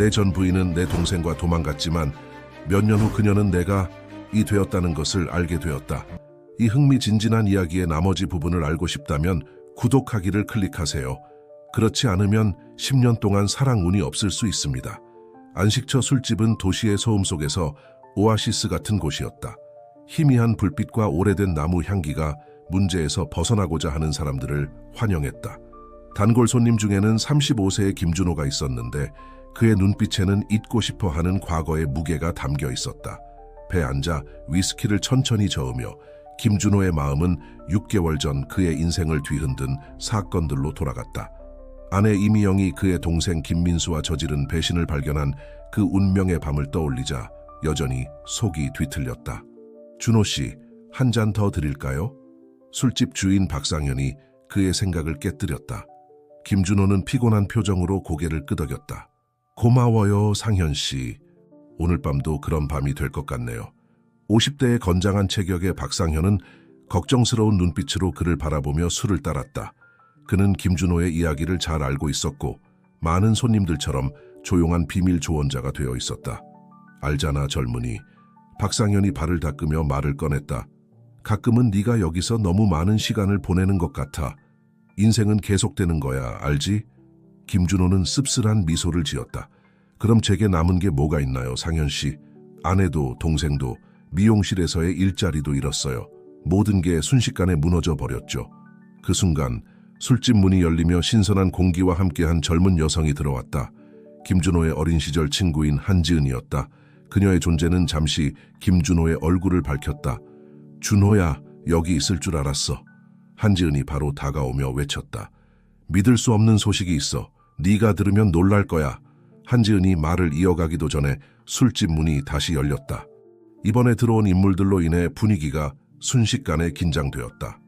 내 전 부인은 내 동생과 도망갔지만 몇 년 후 그녀는 내가 이 되었다는 것을 알게 되었다. 이 흥미진진한 이야기의 나머지 부분을 알고 싶다면 구독하기를 클릭하세요. 그렇지 않으면 10년 동안 사랑 운이 없을 수 있습니다. 안식처 술집은 도시의 소음 속에서 오아시스 같은 곳이었다. 희미한 불빛과 오래된 나무 향기가 문제에서 벗어나고자 하는 사람들을 환영했다. 단골 손님 중에는 35세의 김준호가 있었는데 그의 눈빛에는 잊고 싶어 하는 과거의 무게가 담겨 있었다. 배에 앉아 위스키를 천천히 저으며 김준호의 마음은 6개월 전 그의 인생을 뒤흔든 사건들로 돌아갔다. 아내 이미영이 그의 동생 김민수와 저지른 배신을 발견한 그 운명의 밤을 떠올리자 여전히 속이 뒤틀렸다. 준호 씨, 한 잔 더 드릴까요? 술집 주인 박상현이 그의 생각을 깨뜨렸다. 김준호는 피곤한 표정으로 고개를 끄덕였다. 고마워요, 상현 씨. 오늘 밤도 그런 밤이 될 것 같네요. 50대의 건장한 체격의 박상현은 걱정스러운 눈빛으로 그를 바라보며 술을 따랐다. 그는 김준호의 이야기를 잘 알고 있었고 많은 손님들처럼 조용한 비밀 조언자가 되어 있었다. 알잖아, 젊은이. 박상현이 발을 닦으며 말을 꺼냈다. 가끔은 네가 여기서 너무 많은 시간을 보내는 것 같아. 인생은 계속되는 거야, 알지? 김준호는 씁쓸한 미소를 지었다. 그럼 제게 남은 게 뭐가 있나요, 상현 씨? 아내도 동생도 미용실에서의 일자리도 잃었어요. 모든 게 순식간에 무너져 버렸죠. 그 순간 술집 문이 열리며 신선한 공기와 함께한 젊은 여성이 들어왔다. 김준호의 어린 시절 친구인 한지은이었다. 그녀의 존재는 잠시 김준호의 얼굴을 밝혔다. 준호야, 여기 있을 줄 알았어. 한지은이 바로 다가오며 외쳤다. 믿을 수 없는 소식이 있어. 네가 들으면 놀랄 거야. 한지은이 말을 이어가기도 전에 술집 문이 다시 열렸다. 이번에 들어온 인물들로 인해 분위기가 순식간에 긴장되었다.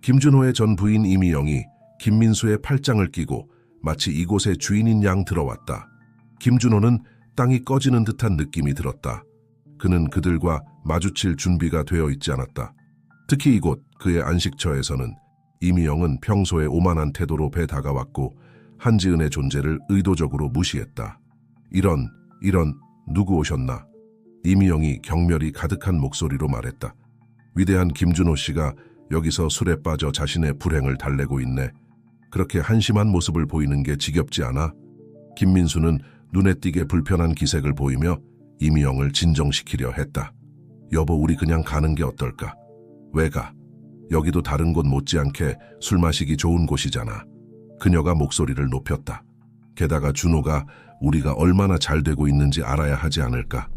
김준호의 전 부인 이미영이 김민수의 팔짱을 끼고 마치 이곳의 주인인 양 들어왔다. 김준호는 땅이 꺼지는 듯한 느낌이 들었다. 그는 그들과 마주칠 준비가 되어 있지 않았다. 특히 이곳 그의 안식처에서는 이미영은 평소에 오만한 태도로 배 다가왔고 한지은의 존재를 의도적으로 무시했다. 이런 누구 오셨나? 이미영이 경멸이 가득한 목소리로 말했다. 위대한 김준호 씨가 여기서 술에 빠져 자신의 불행을 달래고 있네. 그렇게 한심한 모습을 보이는 게 지겹지 않아? 김민수는 눈에 띄게 불편한 기색을 보이며 이미영을 진정시키려 했다. 여보, 우리 그냥 가는 게 어떨까? 왜 가? 여기도 다른 곳 못지않게 술 마시기 좋은 곳이잖아. 그녀가 목소리를 높였다. 게다가 준호가 우리가 얼마나 잘 되고 있는지 알아야 하지 않을까?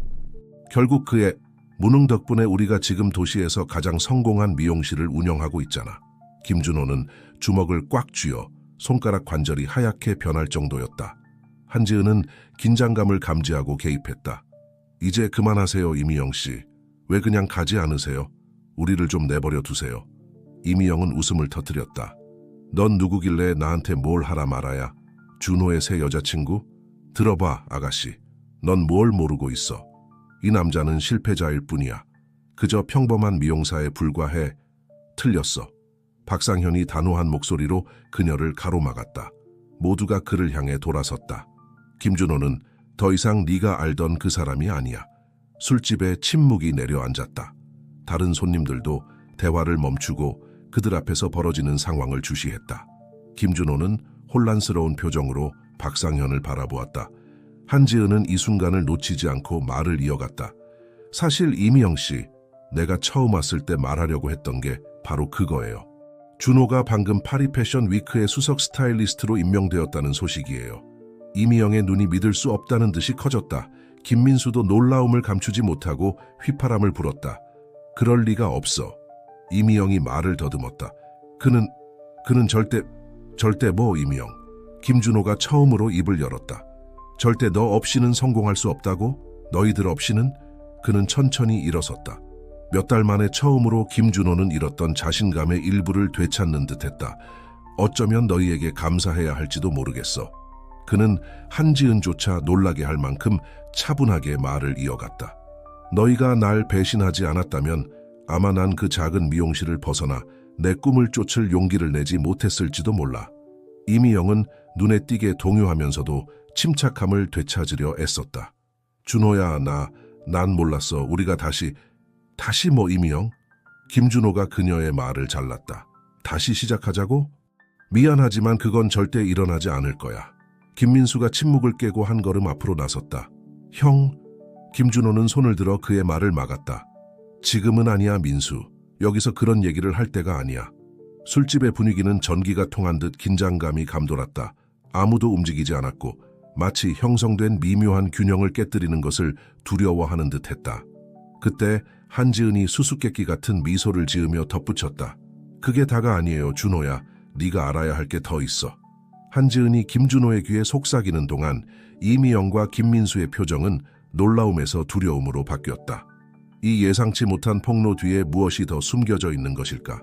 결국 그의 무능 덕분에 우리가 지금 도시에서 가장 성공한 미용실을 운영하고 있잖아. 김준호는 주먹을 꽉 쥐어 손가락 관절이 하얗게 변할 정도였다. 한지은은 긴장감을 감지하고 개입했다. 이제 그만하세요, 이미영 씨. 왜 그냥 가지 않으세요? 우리를 좀 내버려 두세요. 이미영은 웃음을 터뜨렸다. 넌 누구길래 나한테 뭘 하라 말아야? 준호의 새 여자친구? 들어봐, 아가씨. 넌 뭘 모르고 있어. 이 남자는 실패자일 뿐이야. 그저 평범한 미용사에 불과해. 틀렸어. 박상현이 단호한 목소리로 그녀를 가로막았다. 모두가 그를 향해 돌아섰다. 김준호는 더 이상 네가 알던 그 사람이 아니야. 술집에 침묵이 내려앉았다. 다른 손님들도 대화를 멈추고 그들 앞에서 벌어지는 상황을 주시했다. 김준호는 혼란스러운 표정으로 박상현을 바라보았다. 한지은은 이 순간을 놓치지 않고 말을 이어갔다. 사실 이미영 씨, 내가 처음 왔을 때 말하려고 했던 게 바로 그거예요. 준호가 방금 파리 패션 위크의 수석 스타일리스트로 임명되었다는 소식이에요. 이미영의 눈이 믿을 수 없다는 듯이 커졌다. 김민수도 놀라움을 감추지 못하고 휘파람을 불었다. 그럴 리가 없어. 이미영이 말을 더듬었다. 그는 절대 뭐, 이미영. 김준호가 처음으로 입을 열었다. 절대 너 없이는 성공할 수 없다고? 너희들 없이는? 그는 천천히 일어섰다. 몇 달 만에 처음으로 김준호는 잃었던 자신감의 일부를 되찾는 듯했다. 어쩌면 너희에게 감사해야 할지도 모르겠어. 그는 한지은조차 놀라게 할 만큼 차분하게 말을 이어갔다. 너희가 날 배신하지 않았다면 아마 난 그 작은 미용실을 벗어나 내 꿈을 쫓을 용기를 내지 못했을지도 몰라. 이미영은 눈에 띄게 동요하면서도 침착함을 되찾으려 애썼다. 준호야, 난 몰랐어. 우리가 다시 뭐 이미영? 김준호가 그녀의 말을 잘랐다. 다시 시작하자고? 미안하지만 그건 절대 일어나지 않을 거야. 김민수가 침묵을 깨고 한 걸음 앞으로 나섰다. 형, 김준호는 손을 들어 그의 말을 막았다. 지금은 아니야, 민수. 여기서 그런 얘기를 할 때가 아니야. 술집의 분위기는 전기가 통한 듯 긴장감이 감돌았다. 아무도 움직이지 않았고 마치 형성된 미묘한 균형을 깨뜨리는 것을 두려워하는 듯했다. 그때 한지은이 수수께끼 같은 미소를 지으며 덧붙였다. 그게 다가 아니에요, 준호야. 네가 알아야 할 게 더 있어. 한지은이 김준호의 귀에 속삭이는 동안 이미영과 김민수의 표정은 놀라움에서 두려움으로 바뀌었다. 이 예상치 못한 폭로 뒤에 무엇이 더 숨겨져 있는 것일까?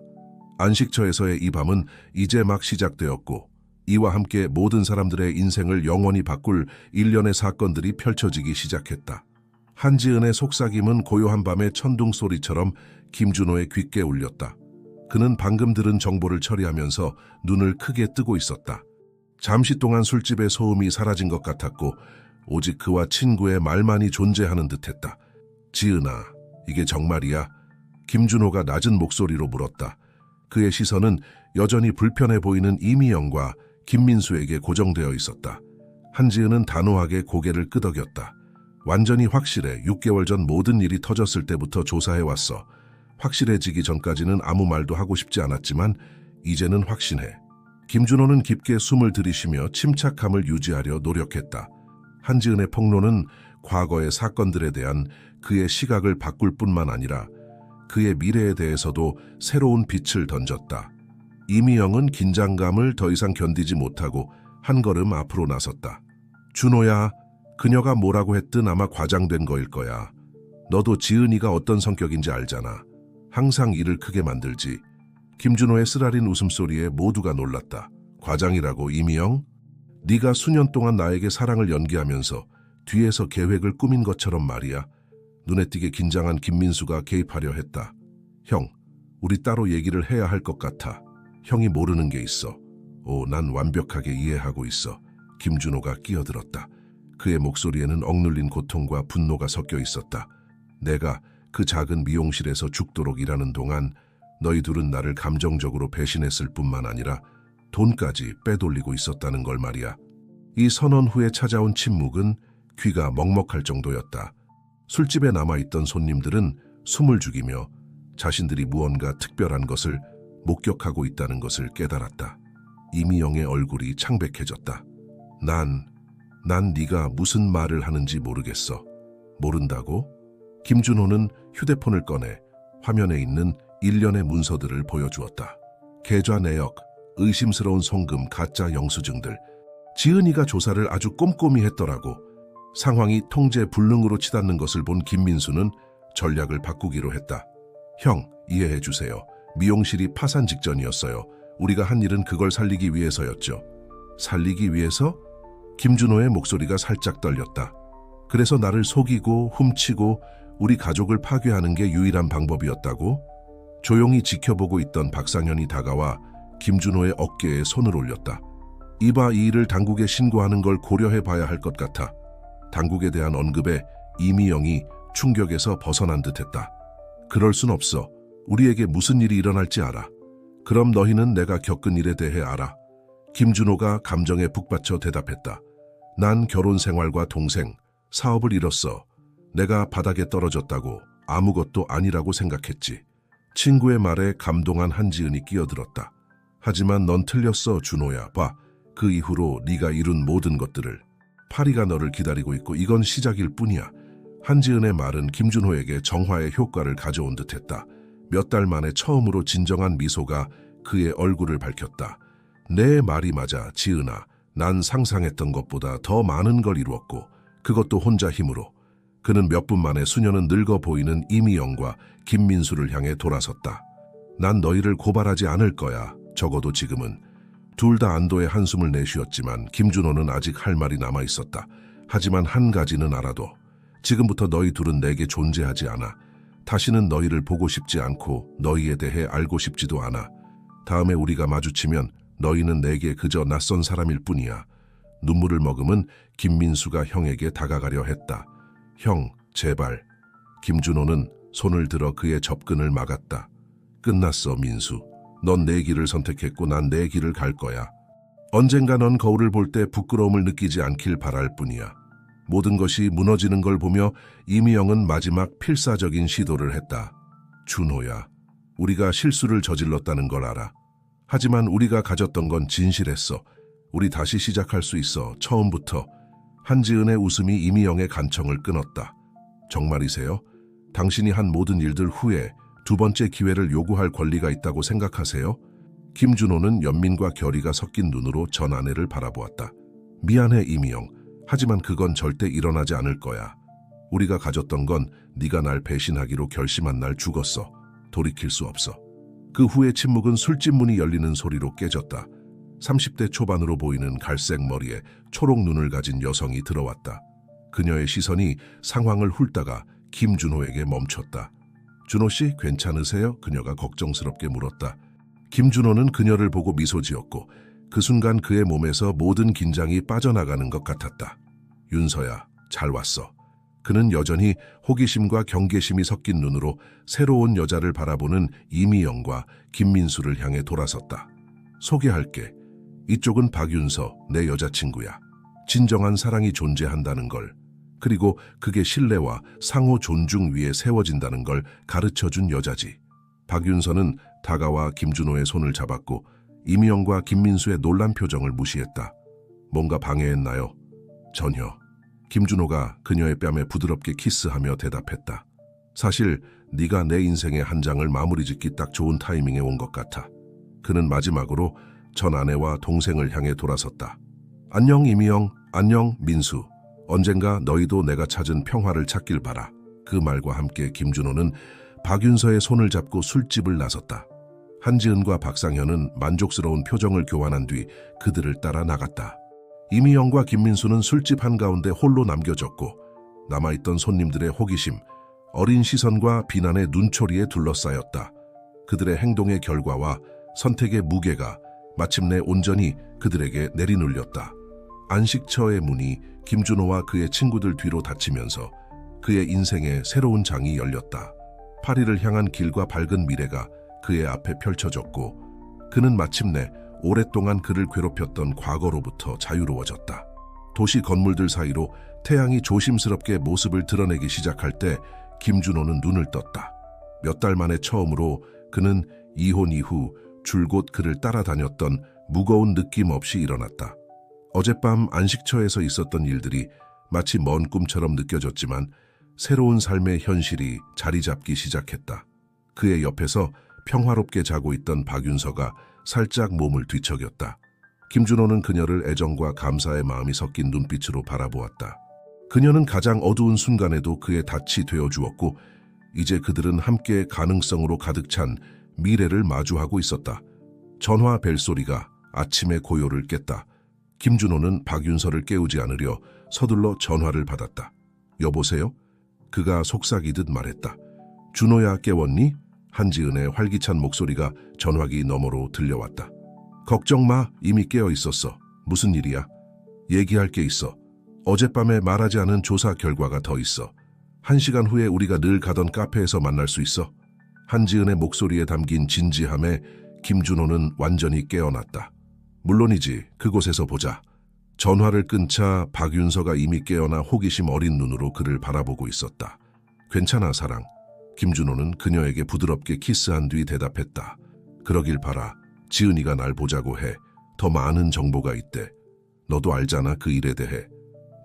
안식처에서의 이 밤은 이제 막 시작되었고 이와 함께 모든 사람들의 인생을 영원히 바꿀 일련의 사건들이 펼쳐지기 시작했다. 한지은의 속삭임은 고요한 밤의 천둥 소리처럼 김준호의 귓게 울렸다. 그는 방금 들은 정보를 처리하면서 눈을 크게 뜨고 있었다. 잠시 동안 술집의 소음이 사라진 것 같았고 오직 그와 친구의 말만이 존재하는 듯했다. 지은아, 이게 정말이야? 김준호가 낮은 목소리로 물었다. 그의 시선은 여전히 불편해 보이는 이미영과 김민수에게 고정되어 있었다. 한지은은 단호하게 고개를 끄덕였다. 완전히 확실해. 6개월 전 모든 일이 터졌을 때부터 조사해왔어. 확실해지기 전까지는 아무 말도 하고 싶지 않았지만 이제는 확신해. 김준호는 깊게 숨을 들이쉬며 침착함을 유지하려 노력했다. 한지은의 폭로는 과거의 사건들에 대한 그의 시각을 바꿀 뿐만 아니라 그의 미래에 대해서도 새로운 빛을 던졌다. 이미영은 긴장감을 더 이상 견디지 못하고 한 걸음 앞으로 나섰다. 준호야, 그녀가 뭐라고 했든 아마 과장된 거일 거야. 너도 지은이가 어떤 성격인지 알잖아. 항상 일을 크게 만들지. 김준호의 쓰라린 웃음소리에 모두가 놀랐다. 과장이라고, 이미영? 네가 수년 동안 나에게 사랑을 연기하면서 뒤에서 계획을 꾸민 것처럼 말이야. 눈에 띄게 긴장한 김민수가 개입하려 했다. 형, 우리 따로 얘기를 해야 할 것 같아. 형이 모르는 게 있어. 난 완벽하게 이해하고 있어. 김준호가 끼어들었다. 그의 목소리에는 억눌린 고통과 분노가 섞여 있었다. 내가 그 작은 미용실에서 죽도록 일하는 동안 너희 둘은 나를 감정적으로 배신했을 뿐만 아니라 돈까지 빼돌리고 있었다는 걸 말이야. 이 선언 후에 찾아온 침묵은 귀가 먹먹할 정도였다. 술집에 남아있던 손님들은 숨을 죽이며 자신들이 무언가 특별한 것을 목격하고 있다는 것을 깨달았다. 이미영의 얼굴이 창백해졌다. 난 네가 무슨 말을 하는지 모르겠어. 모른다고? 김준호는 휴대폰을 꺼내 화면에 있는 일련의 문서들을 보여주었다. 계좌 내역, 의심스러운 송금, 가짜 영수증들. 지은이가 조사를 아주 꼼꼼히 했더라고. 상황이 통제 불능으로 치닫는 것을 본 김민수는 전략을 바꾸기로 했다. 형, 이해해 주세요. 미용실이 파산 직전이었어요. 우리가 한 일은 그걸 살리기 위해서였죠. 살리기 위해서? 김준호의 목소리가 살짝 떨렸다. 그래서 나를 속이고 훔치고 우리 가족을 파괴하는 게 유일한 방법이었다고? 조용히 지켜보고 있던 박상현이 다가와 김준호의 어깨에 손을 올렸다. 이봐, 이 일을 당국에 신고하는 걸 고려해 봐야 할 것 같아. 당국에 대한 언급에 이미영이 충격에서 벗어난 듯했다. 그럴 순 없어. 우리에게 무슨 일이 일어날지 알아. 그럼 너희는 내가 겪은 일에 대해 알아. 김준호가 감정에 북받쳐 대답했다. 난 결혼 생활과 동생, 사업을 잃었어. 내가 바닥에 떨어졌다고 아무것도 아니라고 생각했지. 친구의 말에 감동한 한지은이 끼어들었다. 하지만 넌 틀렸어, 준호야. 봐, 그 이후로 네가 이룬 모든 것들을. 파리가 너를 기다리고 있고 이건 시작일 뿐이야. 한지은의 말은 김준호에게 정화의 효과를 가져온 듯했다. 몇 달 만에 처음으로 진정한 미소가 그의 얼굴을 밝혔다. 내 말이 맞아, 지은아. 난 상상했던 것보다 더 많은 걸 이루었고 그것도 혼자 힘으로. 그는 몇 분 만에 수녀는 늙어 보이는 이미영과 김민수를 향해 돌아섰다. 난 너희를 고발하지 않을 거야. 적어도 지금은. 둘 다 안도의 한숨을 내쉬었지만 김준호는 아직 할 말이 남아 있었다. 하지만 한 가지는 알아도 지금부터 너희 둘은 내게 존재하지 않아. 다시는 너희를 보고 싶지 않고 너희에 대해 알고 싶지도 않아. 다음에 우리가 마주치면 너희는 내게 그저 낯선 사람일 뿐이야. 눈물을 머금은 김민수가 형에게 다가가려 했다. 형, 제발. 김준호는 손을 들어 그의 접근을 막았다. 끝났어, 민수. 넌 내 길을 선택했고 난 내 길을 갈 거야. 언젠가 넌 거울을 볼 때 부끄러움을 느끼지 않길 바랄 뿐이야. 모든 것이 무너지는 걸 보며 이미영은 마지막 필사적인 시도를 했다. 준호야, 우리가 실수를 저질렀다는 걸 알아. 하지만 우리가 가졌던 건 진실했어. 우리 다시 시작할 수 있어, 처음부터. 한지은의 웃음이 이미영의 간청을 끊었다. 정말이세요? 당신이 한 모든 일들 후에 두 번째 기회를 요구할 권리가 있다고 생각하세요? 김준호는 연민과 결의가 섞인 눈으로 전 아내를 바라보았다. 미안해, 이미영. 하지만 그건 절대 일어나지 않을 거야. 우리가 가졌던 건 네가 날 배신하기로 결심한 날 죽었어. 돌이킬 수 없어. 그 후에 침묵은 술집 문이 열리는 소리로 깨졌다. 30대 초반으로 보이는 갈색 머리에 초록 눈을 가진 여성이 들어왔다. 그녀의 시선이 상황을 훑다가 김준호에게 멈췄다. 준호 씨, 괜찮으세요? 그녀가 걱정스럽게 물었다. 김준호는 그녀를 보고 미소 지었고 그 순간 그의 몸에서 모든 긴장이 빠져나가는 것 같았다. 윤서야, 잘 왔어. 그는 여전히 호기심과 경계심이 섞인 눈으로 새로운 여자를 바라보는 이미영과 김민수를 향해 돌아섰다. 소개할게. 이쪽은 박윤서, 내 여자친구야. 진정한 사랑이 존재한다는 걸, 그리고 그게 신뢰와 상호 존중 위에 세워진다는 걸 가르쳐준 여자지. 박윤서는 다가와 김준호의 손을 잡았고 이미영과 김민수의 놀란 표정을 무시했다. 뭔가 방해했나요? 전혀. 김준호가 그녀의 뺨에 부드럽게 키스하며 대답했다. 사실 네가 내 인생의 한 장을 마무리 짓기 딱 좋은 타이밍에 온 것 같아. 그는 마지막으로 전 아내와 동생을 향해 돌아섰다. 안녕 이미영, 안녕 민수. 언젠가 너희도 내가 찾은 평화를 찾길 바라. 그 말과 함께 김준호는 박윤서의 손을 잡고 술집을 나섰다. 한지은과 박상현은 만족스러운 표정을 교환한 뒤 그들을 따라 나갔다. 이미영과 김민수는 술집 한가운데 홀로 남겨졌고 남아있던 손님들의 호기심, 어린 시선과 비난의 눈초리에 둘러싸였다. 그들의 행동의 결과와 선택의 무게가 마침내 온전히 그들에게 내리눌렸다. 안식처의 문이 김준호와 그의 친구들 뒤로 닫히면서 그의 인생의 새로운 장이 열렸다. 파리를 향한 길과 밝은 미래가 그의 앞에 펼쳐졌고 그는 마침내 오랫동안 그를 괴롭혔던 과거로부터 자유로워졌다. 도시 건물들 사이로 태양이 조심스럽게 모습을 드러내기 시작할 때 김준호는 눈을 떴다. 몇 달 만에 처음으로 그는 이혼 이후 줄곧 그를 따라다녔던 무거운 느낌 없이 일어났다. 어젯밤 안식처에서 있었던 일들이 마치 먼 꿈처럼 느껴졌지만 새로운 삶의 현실이 자리 잡기 시작했다. 그의 옆에서 평화롭게 자고 있던 박윤서가 살짝 몸을 뒤척였다. 김준호는 그녀를 애정과 감사의 마음이 섞인 눈빛으로 바라보았다. 그녀는 가장 어두운 순간에도 그의 닻이 되어주었고 이제 그들은 함께 가능성으로 가득 찬 미래를 마주하고 있었다. 전화 벨소리가 아침의 고요를 깼다. 김준호는 박윤서를 깨우지 않으려 서둘러 전화를 받았다. 여보세요? 그가 속삭이듯 말했다. 준호야, 깨웠니? 한지은의 활기찬 목소리가 전화기 너머로 들려왔다. 걱정 마, 이미 깨어 있었어. 무슨 일이야? 얘기할 게 있어. 어젯밤에 말하지 않은 조사 결과가 더 있어. 1시간 후에 우리가 늘 가던 카페에서 만날 수 있어. 한지은의 목소리에 담긴 진지함에 김준호는 완전히 깨어났다. 물론이지, 그곳에서 보자. 전화를 끊자 박윤서가 이미 깨어나 호기심 어린 눈으로 그를 바라보고 있었다. 괜찮아, 사랑. 김준호는 그녀에게 부드럽게 키스한 뒤 대답했다. 그러길 바라. 지은이가 날 보자고 해. 더 많은 정보가 있대. 너도 알잖아, 그 일에 대해.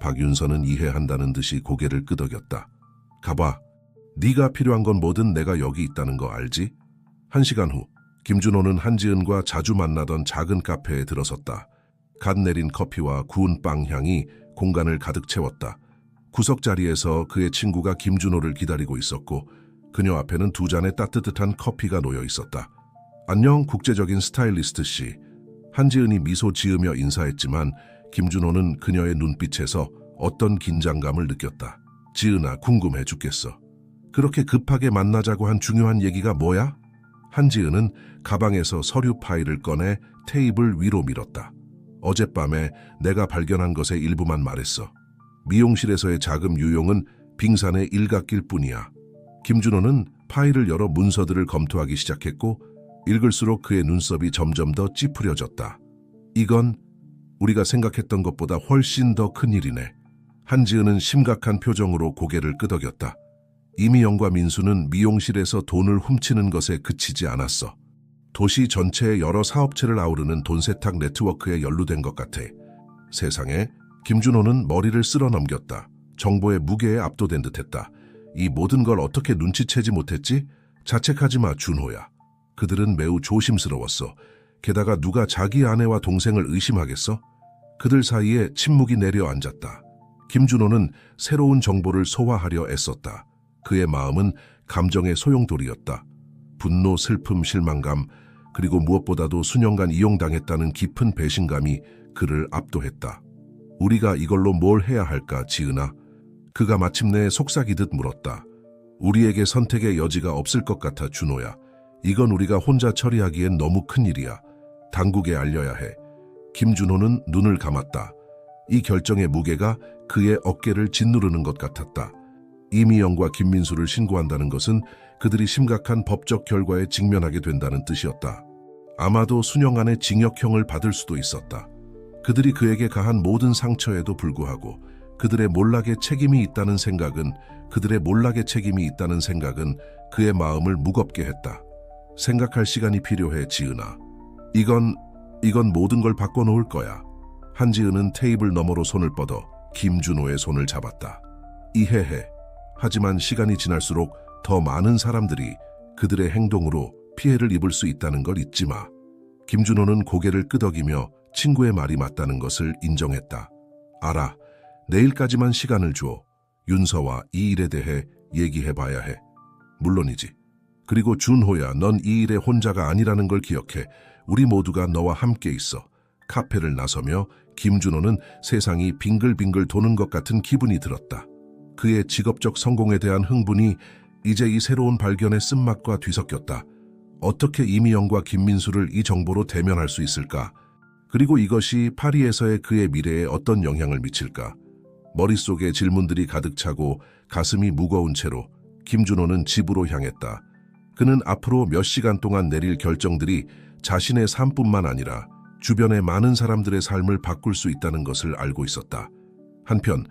박윤서는 이해한다는 듯이 고개를 끄덕였다. 가봐. 네가 필요한 건 뭐든 내가 여기 있다는 거 알지? 1시간 후 김준호는 한지은과 자주 만나던 작은 카페에 들어섰다. 갓 내린 커피와 구운 빵 향이 공간을 가득 채웠다. 구석자리에서 그의 친구가 김준호를 기다리고 있었고 그녀 앞에는 2잔의 따뜻한 커피가 놓여 있었다. 안녕, 국제적인 스타일리스트 씨. 한지은이 미소 지으며 인사했지만 김준호는 그녀의 눈빛에서 어떤 긴장감을 느꼈다. 지은아, 궁금해 죽겠어. 그렇게 급하게 만나자고 한 중요한 얘기가 뭐야? 한지은은 가방에서 서류 파일을 꺼내 테이블 위로 밀었다. 어젯밤에 내가 발견한 것의 일부만 말했어. 미용실에서의 자금 유용은 빙산의 일각일 뿐이야. 김준호는 파일을 열어 문서들을 검토하기 시작했고 읽을수록 그의 눈썹이 점점 더 찌푸려졌다. 이건 우리가 생각했던 것보다 훨씬 더 큰일이네. 한지은은 심각한 표정으로 고개를 끄덕였다. 이미영과 민수는 미용실에서 돈을 훔치는 것에 그치지 않았어. 도시 전체의 여러 사업체를 아우르는 돈 세탁 네트워크에 연루된 것 같아. 세상에, 김준호는 머리를 쓸어 넘겼다. 정보의 무게에 압도된 듯했다. 이 모든 걸 어떻게 눈치채지 못했지? 자책하지 마, 준호야. 그들은 매우 조심스러웠어. 게다가 누가 자기 아내와 동생을 의심하겠어? 그들 사이에 침묵이 내려앉았다. 김준호는 새로운 정보를 소화하려 애썼다. 그의 마음은 감정의 소용돌이였다. 분노, 슬픔, 실망감, 그리고 무엇보다도 수년간 이용당했다는 깊은 배신감이 그를 압도했다. 우리가 이걸로 뭘 해야 할까, 지은아? 그가 마침내 속삭이듯 물었다. 우리에게 선택의 여지가 없을 것 같아, 준호야. 이건 우리가 혼자 처리하기엔 너무 큰일이야. 당국에 알려야 해. 김준호는 눈을 감았다. 이 결정의 무게가 그의 어깨를 짓누르는 것 같았다. 이미영과 김민수를 신고한다는 것은 그들이 심각한 법적 결과에 직면하게 된다는 뜻이었다. 아마도 수년 안의 징역형을 받을 수도 있었다. 그들이 그에게 가한 모든 상처에도 불구하고 그들의 몰락의 책임이 있다는 생각은 그의 마음을 무겁게 했다. 생각할 시간이 필요해, 지은아. 이건 모든 걸 바꿔놓을 거야. 한지은은 테이블 너머로 손을 뻗어 김준호의 손을 잡았다. 이해해. 하지만 시간이 지날수록 더 많은 사람들이 그들의 행동으로 피해를 입을 수 있다는 걸 잊지 마. 김준호는 고개를 끄덕이며 친구의 말이 맞다는 것을 인정했다. 알아. 내일까지만 시간을 줘. 윤서와 이 일에 대해 얘기해봐야 해. 물론이지. 그리고 준호야, 넌 이 일에 혼자가 아니라는 걸 기억해. 우리 모두가 너와 함께 있어. 카페를 나서며 김준호는 세상이 빙글빙글 도는 것 같은 기분이 들었다. 그의 직업적 성공에 대한 흥분이 이제 이 새로운 발견의 쓴맛과 뒤섞였다. 어떻게 이미영과 김민수를 이 정보로 대면할 수 있을까? 그리고 이것이 파리에서의 그의 미래에 어떤 영향을 미칠까? 머릿속에 질문들이 가득 차고 가슴이 무거운 채로 김준호는 집으로 향했다. 그는 앞으로 몇 시간 동안 내릴 결정들이 자신의 삶뿐만 아니라 주변의 많은 사람들의 삶을 바꿀 수 있다는 것을 알고 있었다. 한편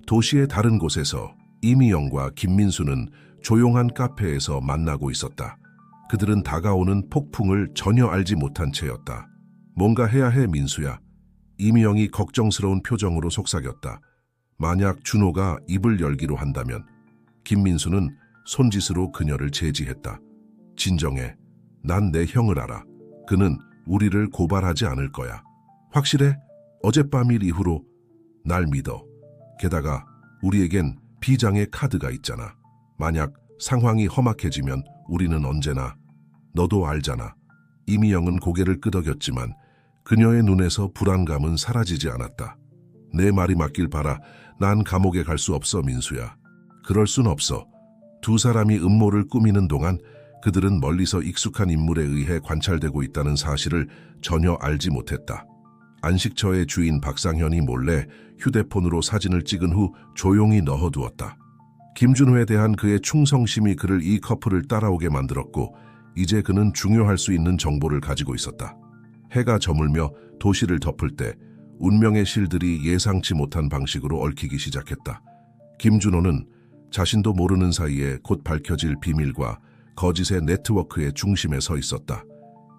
도시의 다른 곳에서 이미영과 김민수는 조용한 카페에서 만나고 있었다. 그들은 다가오는 폭풍을 전혀 알지 못한 채였다. 뭔가 해야 해, 민수야. 이미영이 걱정스러운 표정으로 속삭였다. 만약 준호가 입을 열기로 한다면. 김민수는 손짓으로 그녀를 제지했다. 진정해. 난 내 형을 알아. 그는 우리를 고발하지 않을 거야. 확실해? 어젯밤 일 이후로 날 믿어. 게다가 우리에겐 비장의 카드가 있잖아. 만약 상황이 험악해지면 우리는 언제나. 너도 알잖아. 이미영은 고개를 끄덕였지만 그녀의 눈에서 불안감은 사라지지 않았다. 내 말이 맞길 바라. 난 감옥에 갈 수 없어, 민수야. 그럴 순 없어. 두 사람이 음모를 꾸미는 동안 그들은 멀리서 익숙한 인물에 의해 관찰되고 있다는 사실을 전혀 알지 못했다. 안식처의 주인 박상현이 몰래 휴대폰으로 사진을 찍은 후 조용히 넣어두었다. 김준호에 대한 그의 충성심이 그를 이 커플을 따라오게 만들었고 이제 그는 중요할 수 있는 정보를 가지고 있었다. 해가 저물며 도시를 덮을 때 운명의 실들이 예상치 못한 방식으로 얽히기 시작했다. 김준호는 자신도 모르는 사이에 곧 밝혀질 비밀과 거짓의 네트워크의 중심에 서 있었다.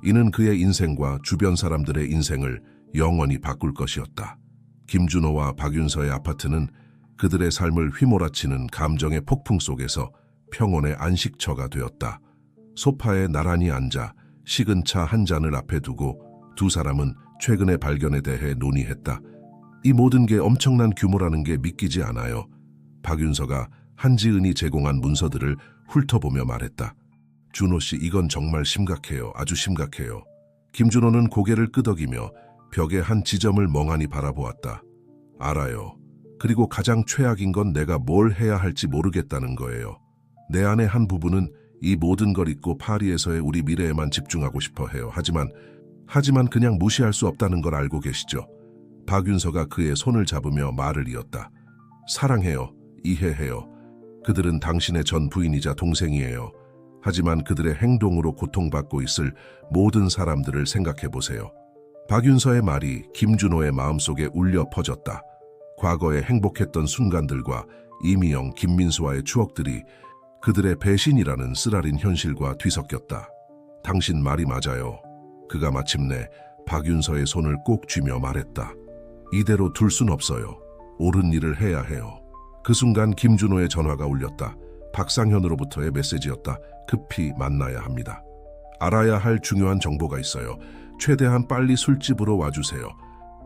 이는 그의 인생과 주변 사람들의 인생을 영원히 바꿀 것이었다. 김준호와 박윤서의 아파트는 그들의 삶을 휘몰아치는 감정의 폭풍 속에서 평온의 안식처가 되었다. 소파에 나란히 앉아 식은 차 한 잔을 앞에 두고 두 사람은 최근의 발견에 대해 논의했다. 이 모든 게 엄청난 규모라는 게 믿기지 않아요. 박윤서가 한지은이 제공한 문서들을 훑어보며 말했다. 준호 씨, 이건 정말 심각해요. 아주 심각해요. 김준호는 고개를 끄덕이며 벽의 한 지점을 멍하니 바라보았다. 알아요. 그리고 가장 최악인 건 내가 뭘 해야 할지 모르겠다는 거예요. 내 안의 한 부분은 이 모든 걸 잊고 파리에서의 우리 미래에만 집중하고 싶어 해요. 하지만 그냥 무시할 수 없다는 걸 알고 계시죠? 박윤서가 그의 손을 잡으며 말을 이었다. 사랑해요. 이해해요. 그들은 당신의 전 부인이자 동생이에요. 하지만 그들의 행동으로 고통받고 있을 모든 사람들을 생각해 보세요. 박윤서의 말이 김준호의 마음속에 울려 퍼졌다. 과거에 행복했던 순간들과 이미영, 김민수와의 추억들이 그들의 배신이라는 쓰라린 현실과 뒤섞였다. 당신 말이 맞아요. 그가 마침내 박윤서의 손을 꼭 쥐며 말했다. 이대로 둘 순 없어요. 옳은 일을 해야 해요. 그 순간 김준호의 전화가 울렸다. 박상현으로부터의 메시지였다. 급히 만나야 합니다. 알아야 할 중요한 정보가 있어요. 최대한 빨리 술집으로 와주세요.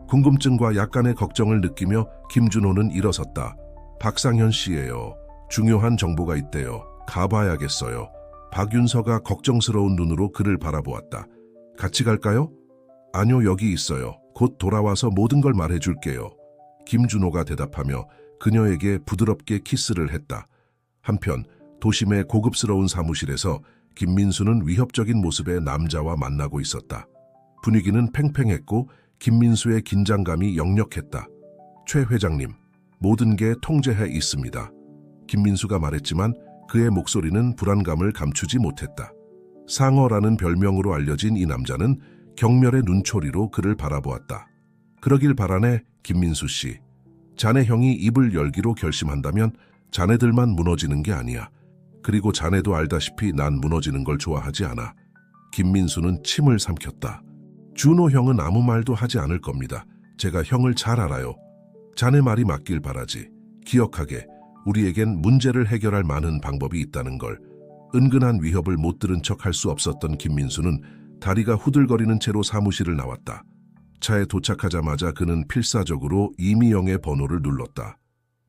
궁금증과 약간의 걱정을 느끼며 김준호는 일어섰다. 박상현 씨예요. 중요한 정보가 있대요. 가봐야겠어요. 박윤서가 걱정스러운 눈으로 그를 바라보았다. 같이 갈까요? 아니요, 여기 있어요. 곧 돌아와서 모든 걸 말해줄게요. 김준호가 대답하며 그녀에게 부드럽게 키스를 했다. 한편 도심의 고급스러운 사무실에서 김민수는 위협적인 모습의 남자와 만나고 있었다. 분위기는 팽팽했고 김민수의 긴장감이 역력했다. 최 회장님, 모든 게 통제해 있습니다. 김민수가 말했지만 그의 목소리는 불안감을 감추지 못했다. 상어라는 별명으로 알려진 이 남자는 경멸의 눈초리로 그를 바라보았다. 그러길 바라네, 김민수 씨. 자네 형이 입을 열기로 결심한다면 자네들만 무너지는 게 아니야. 그리고 자네도 알다시피 난 무너지는 걸 좋아하지 않아. 김민수는 침을 삼켰다. 준호 형은 아무 말도 하지 않을 겁니다. 제가 형을 잘 알아요. 자네 말이 맞길 바라지. 기억하게, 우리에겐 문제를 해결할 많은 방법이 있다는 걸. 은근한 위협을 못 들은 척 할 수 없었던 김민수는 다리가 후들거리는 채로 사무실을 나왔다. 차에 도착하자마자 그는 필사적으로 이미영의 번호를 눌렀다.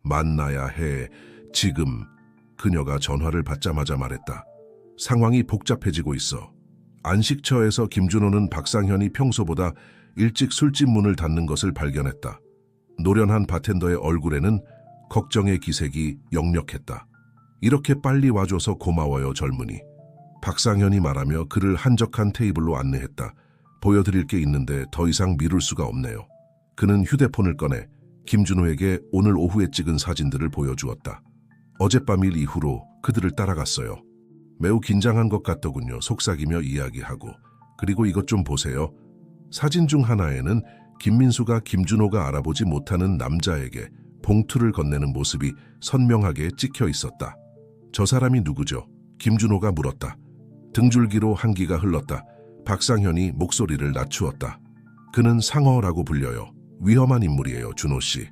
만나야 해, 지금. 그녀가 전화를 받자마자 말했다. 상황이 복잡해지고 있어. 안식처에서 김준호는 박상현이 평소보다 일찍 술집 문을 닫는 것을 발견했다. 노련한 바텐더의 얼굴에는 걱정의 기색이 역력했다. 이렇게 빨리 와줘서 고마워요, 젊은이. 박상현이 말하며 그를 한적한 테이블로 안내했다. 보여드릴 게 있는데 더 이상 미룰 수가 없네요. 그는 휴대폰을 꺼내 김준호에게 오늘 오후에 찍은 사진들을 보여주었다. 어젯밤 일 이후로 그들을 따라갔어요. 매우 긴장한 것 같더군요. 속삭이며 이야기하고. 그리고 이것 좀 보세요. 사진 중 하나에는 김민수가 김준호가 알아보지 못하는 남자에게 봉투를 건네는 모습이 선명하게 찍혀 있었다. 저 사람이 누구죠? 김준호가 물었다. 등줄기로 한기가 흘렀다. 박상현이 목소리를 낮추었다. 그는 상어라고 불려요. 위험한 인물이에요, 준호 씨.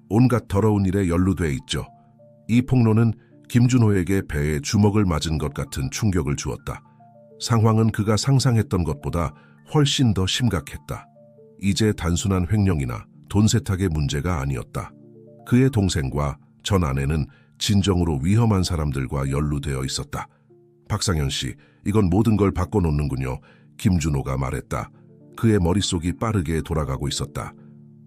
온갖 더러운 일에 연루돼 있죠. 이 폭로는 김준호에게 배에 주먹을 맞은 것 같은 충격을 주었다. 상황은 그가 상상했던 것보다 훨씬 더 심각했다. 이제 단순한 횡령이나 돈 세탁의 문제가 아니었다. 그의 동생과 전 아내는 진정으로 위험한 사람들과 연루되어 있었다. 박상현 씨, 이건 모든 걸 바꿔놓는군요. 김준호가 말했다. 그의 머릿속이 빠르게 돌아가고 있었다.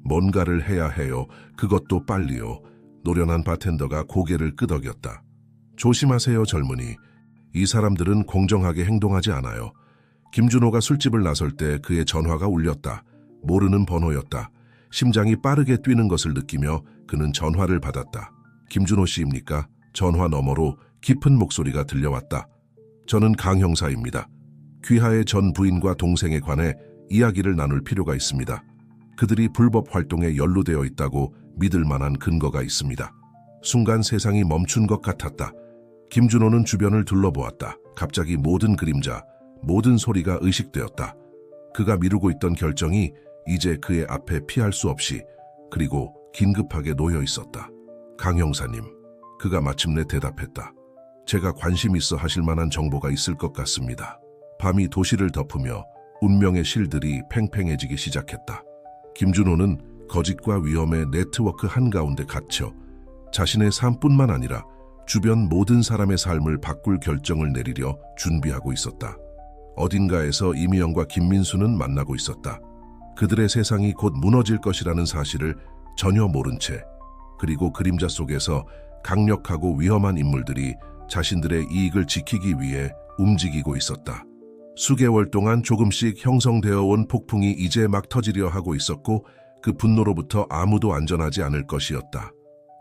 뭔가를 해야 해요. 그것도 빨리요. 노련한 바텐더가 고개를 끄덕였다. 조심하세요, 젊은이. 이 사람들은 공정하게 행동하지 않아요. 김준호가 술집을 나설 때 그의 전화가 울렸다. 모르는 번호였다. 심장이 빠르게 뛰는 것을 느끼며 그는 전화를 받았다. 김준호 씨입니까? 전화 너머로 깊은 목소리가 들려왔다. 저는 강 형사입니다. 귀하의 전 부인과 동생에 관해 이야기를 나눌 필요가 있습니다. 그들이 불법 활동에 연루되어 있다고 믿을 만한 근거가 있습니다. 순간 세상이 멈춘 것 같았다. 김준호는 주변을 둘러보았다. 갑자기 모든 그림자, 모든 소리가 의식되었다. 그가 미루고 있던 결정이 이제 그의 앞에 피할 수 없이 그리고 긴급하게 놓여 있었다. 강 형사님, 그가 마침내 대답했다. 제가 관심 있어 하실 만한 정보가 있을 것 같습니다. 밤이 도시를 덮으며 운명의 실들이 팽팽해지기 시작했다. 김준호는 거짓과 위험의 네트워크 한가운데 갇혀 자신의 삶뿐만 아니라 주변 모든 사람의 삶을 바꿀 결정을 내리려 준비하고 있었다. 어딘가에서 이미영과 김민수는 만나고 있었다. 그들의 세상이 곧 무너질 것이라는 사실을 전혀 모른 채, 그리고 그림자 속에서 강력하고 위험한 인물들이 자신들의 이익을 지키기 위해 움직이고 있었다. 수개월 동안 조금씩 형성되어 온 폭풍이 이제 막 터지려 하고 있었고, 그 분노로부터 아무도 안전하지 않을 것이었다.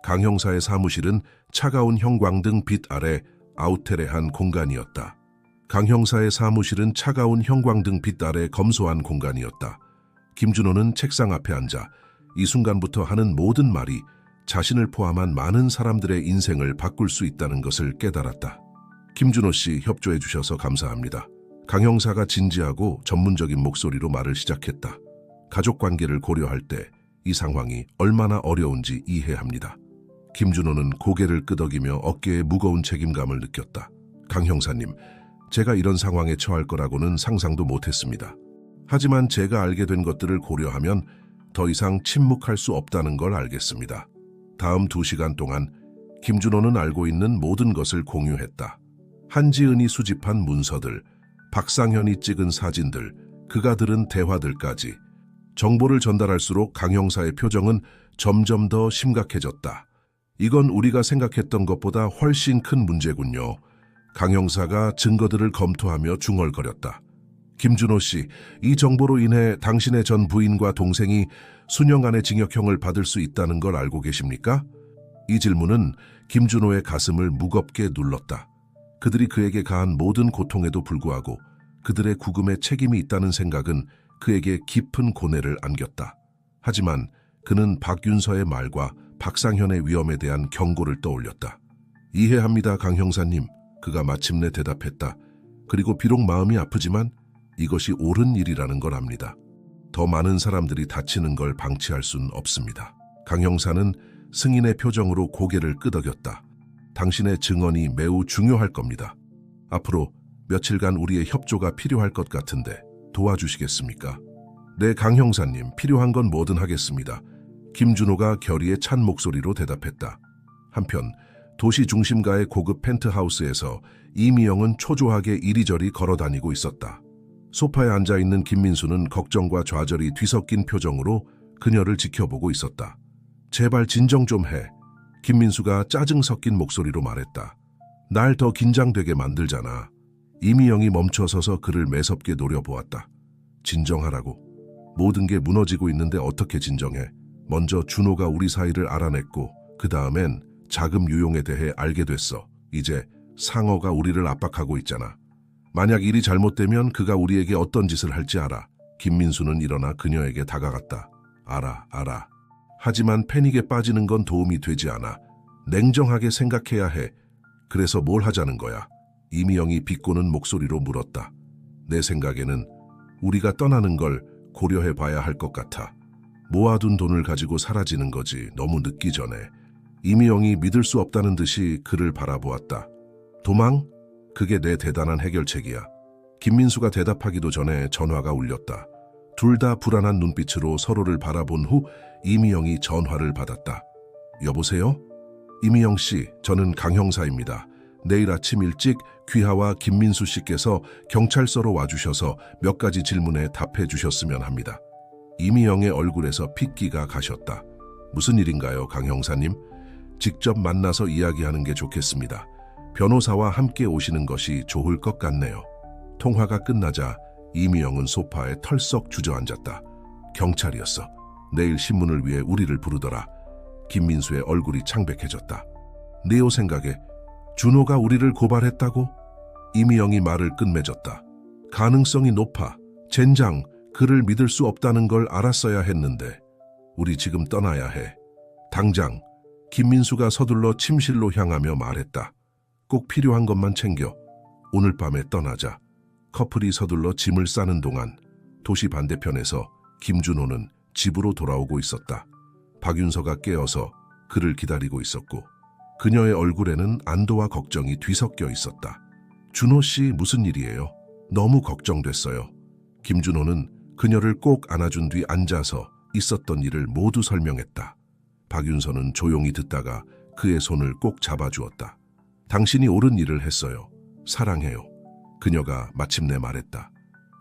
강 형사의 사무실은 차가운 형광등 빛 아래 아우테레한 공간이었다. 강 형사의 사무실은 차가운 형광등 빛 아래 검소한 공간이었다. 김준호는 책상 앞에 앉아 이 순간부터 하는 모든 말이 자신을 포함한 많은 사람들의 인생을 바꿀 수 있다는 것을 깨달았다. 김준호 씨, 협조해 주셔서 감사합니다. 강 형사가 진지하고 전문적인 목소리로 말을 시작했다. 가족 관계를 고려할 때 이 상황이 얼마나 어려운지 이해합니다. 김준호는 고개를 끄덕이며 어깨에 무거운 책임감을 느꼈다. 강 형사님, 제가 이런 상황에 처할 거라고는 상상도 못했습니다. 하지만 제가 알게 된 것들을 고려하면 더 이상 침묵할 수 없다는 걸 알겠습니다. 다음 2시간 동안 김준호는 알고 있는 모든 것을 공유했다. 한지은이 수집한 문서들, 박상현이 찍은 사진들, 그가 들은 대화들까지. 정보를 전달할수록 강 형사의 표정은 점점 더 심각해졌다. 이건 우리가 생각했던 것보다 훨씬 큰 문제군요. 강 형사가 증거들을 검토하며 중얼거렸다. 김준호 씨, 이 정보로 인해 당신의 전 부인과 동생이 수년간의 징역형을 받을 수 있다는 걸 알고 계십니까? 이 질문은 김준호의 가슴을 무겁게 눌렀다. 그들이 그에게 가한 모든 고통에도 불구하고 그들의 구금에 책임이 있다는 생각은 그에게 깊은 고뇌를 안겼다. 하지만 그는 박윤서의 말과 박상현의 위험에 대한 경고를 떠올렸다. 이해합니다, 강 형사님. 그가 마침내 대답했다. 그리고 비록 마음이 아프지만 이것이 옳은 일이라는 걸 압니다. 더 많은 사람들이 다치는 걸 방치할 수는 없습니다. 강 형사는 승인의 표정으로 고개를 끄덕였다. 당신의 증언이 매우 중요할 겁니다. 앞으로 며칠간 우리의 협조가 필요할 것 같은데 도와주시겠습니까? 네, 강 형사님, 필요한 건 뭐든 하겠습니다. 김준호가 결의에 찬 목소리로 대답했다. 한편 도시 중심가의 고급 펜트하우스에서 이미영은 초조하게 이리저리 걸어다니고 있었다. 소파에 앉아있는 김민수는 걱정과 좌절이 뒤섞인 표정으로 그녀를 지켜보고 있었다. 제발 진정 좀 해. 김민수가 짜증 섞인 목소리로 말했다. 날 더 긴장되게 만들잖아. 이미영이 멈춰서서 그를 매섭게 노려보았다. 진정하라고. 모든 게 무너지고 있는데 어떻게 진정해. 먼저 준호가 우리 사이를 알아냈고 그 다음엔 자금 유용에 대해 알게 됐어. 이제 상어가 우리를 압박하고 있잖아. 만약 일이 잘못되면 그가 우리에게 어떤 짓을 할지 알아. 김민수는 일어나 그녀에게 다가갔다. 알아. 하지만 패닉에 빠지는 건 도움이 되지 않아. 냉정하게 생각해야 해. 그래서 뭘 하자는 거야? 이미영이 비꼬는 목소리로 물었다. 내 생각에는 우리가 떠나는 걸 고려해 봐야 할 것 같아. 모아둔 돈을 가지고 사라지는 거지. 너무 늦기 전에. 이미영이 믿을 수 없다는 듯이 그를 바라보았다. 도망? 그게 내 대단한 해결책이야. 김민수가 대답하기도 전에 전화가 울렸다. 둘 다 불안한 눈빛으로 서로를 바라본 후 이미영이 전화를 받았다. 여보세요? 이미영 씨, 저는 강 형사입니다. 내일 아침 일찍 귀하와 김민수 씨께서 경찰서로 와주셔서 몇 가지 질문에 답해 주셨으면 합니다. 이미영의 얼굴에서 핏기가 가셨다. 무슨 일인가요, 강 형사님? 직접 만나서 이야기하는 게 좋겠습니다. 변호사와 함께 오시는 것이 좋을 것 같네요. 통화가 끝나자 이미영은 소파에 털썩 주저앉았다. 경찰이었어. 내일 신문을 위해 우리를 부르더라. 김민수의 얼굴이 창백해졌다. 네오 생각에 준호가 우리를 고발했다고? 이미영이 말을 끝맺었다. 가능성이 높아. 젠장, 그를 믿을 수 없다는 걸 알았어야 했는데. 우리 지금 떠나야 해. 당장. 김민수가 서둘러 침실로 향하며 말했다. 꼭 필요한 것만 챙겨. 오늘 밤에 떠나자. 커플이 서둘러 짐을 싸는 동안 도시 반대편에서 김준호는 집으로 돌아오고 있었다. 박윤서가 깨어서 그를 기다리고 있었고 그녀의 얼굴에는 안도와 걱정이 뒤섞여 있었다. 준호 씨, 무슨 일이에요? 너무 걱정됐어요. 김준호는 그녀를 꼭 안아준 뒤 앉아서 있었던 일을 모두 설명했다. 박윤서는 조용히 듣다가 그의 손을 꼭 잡아주었다. 당신이 옳은 일을 했어요. 사랑해요. 그녀가 마침내 말했다.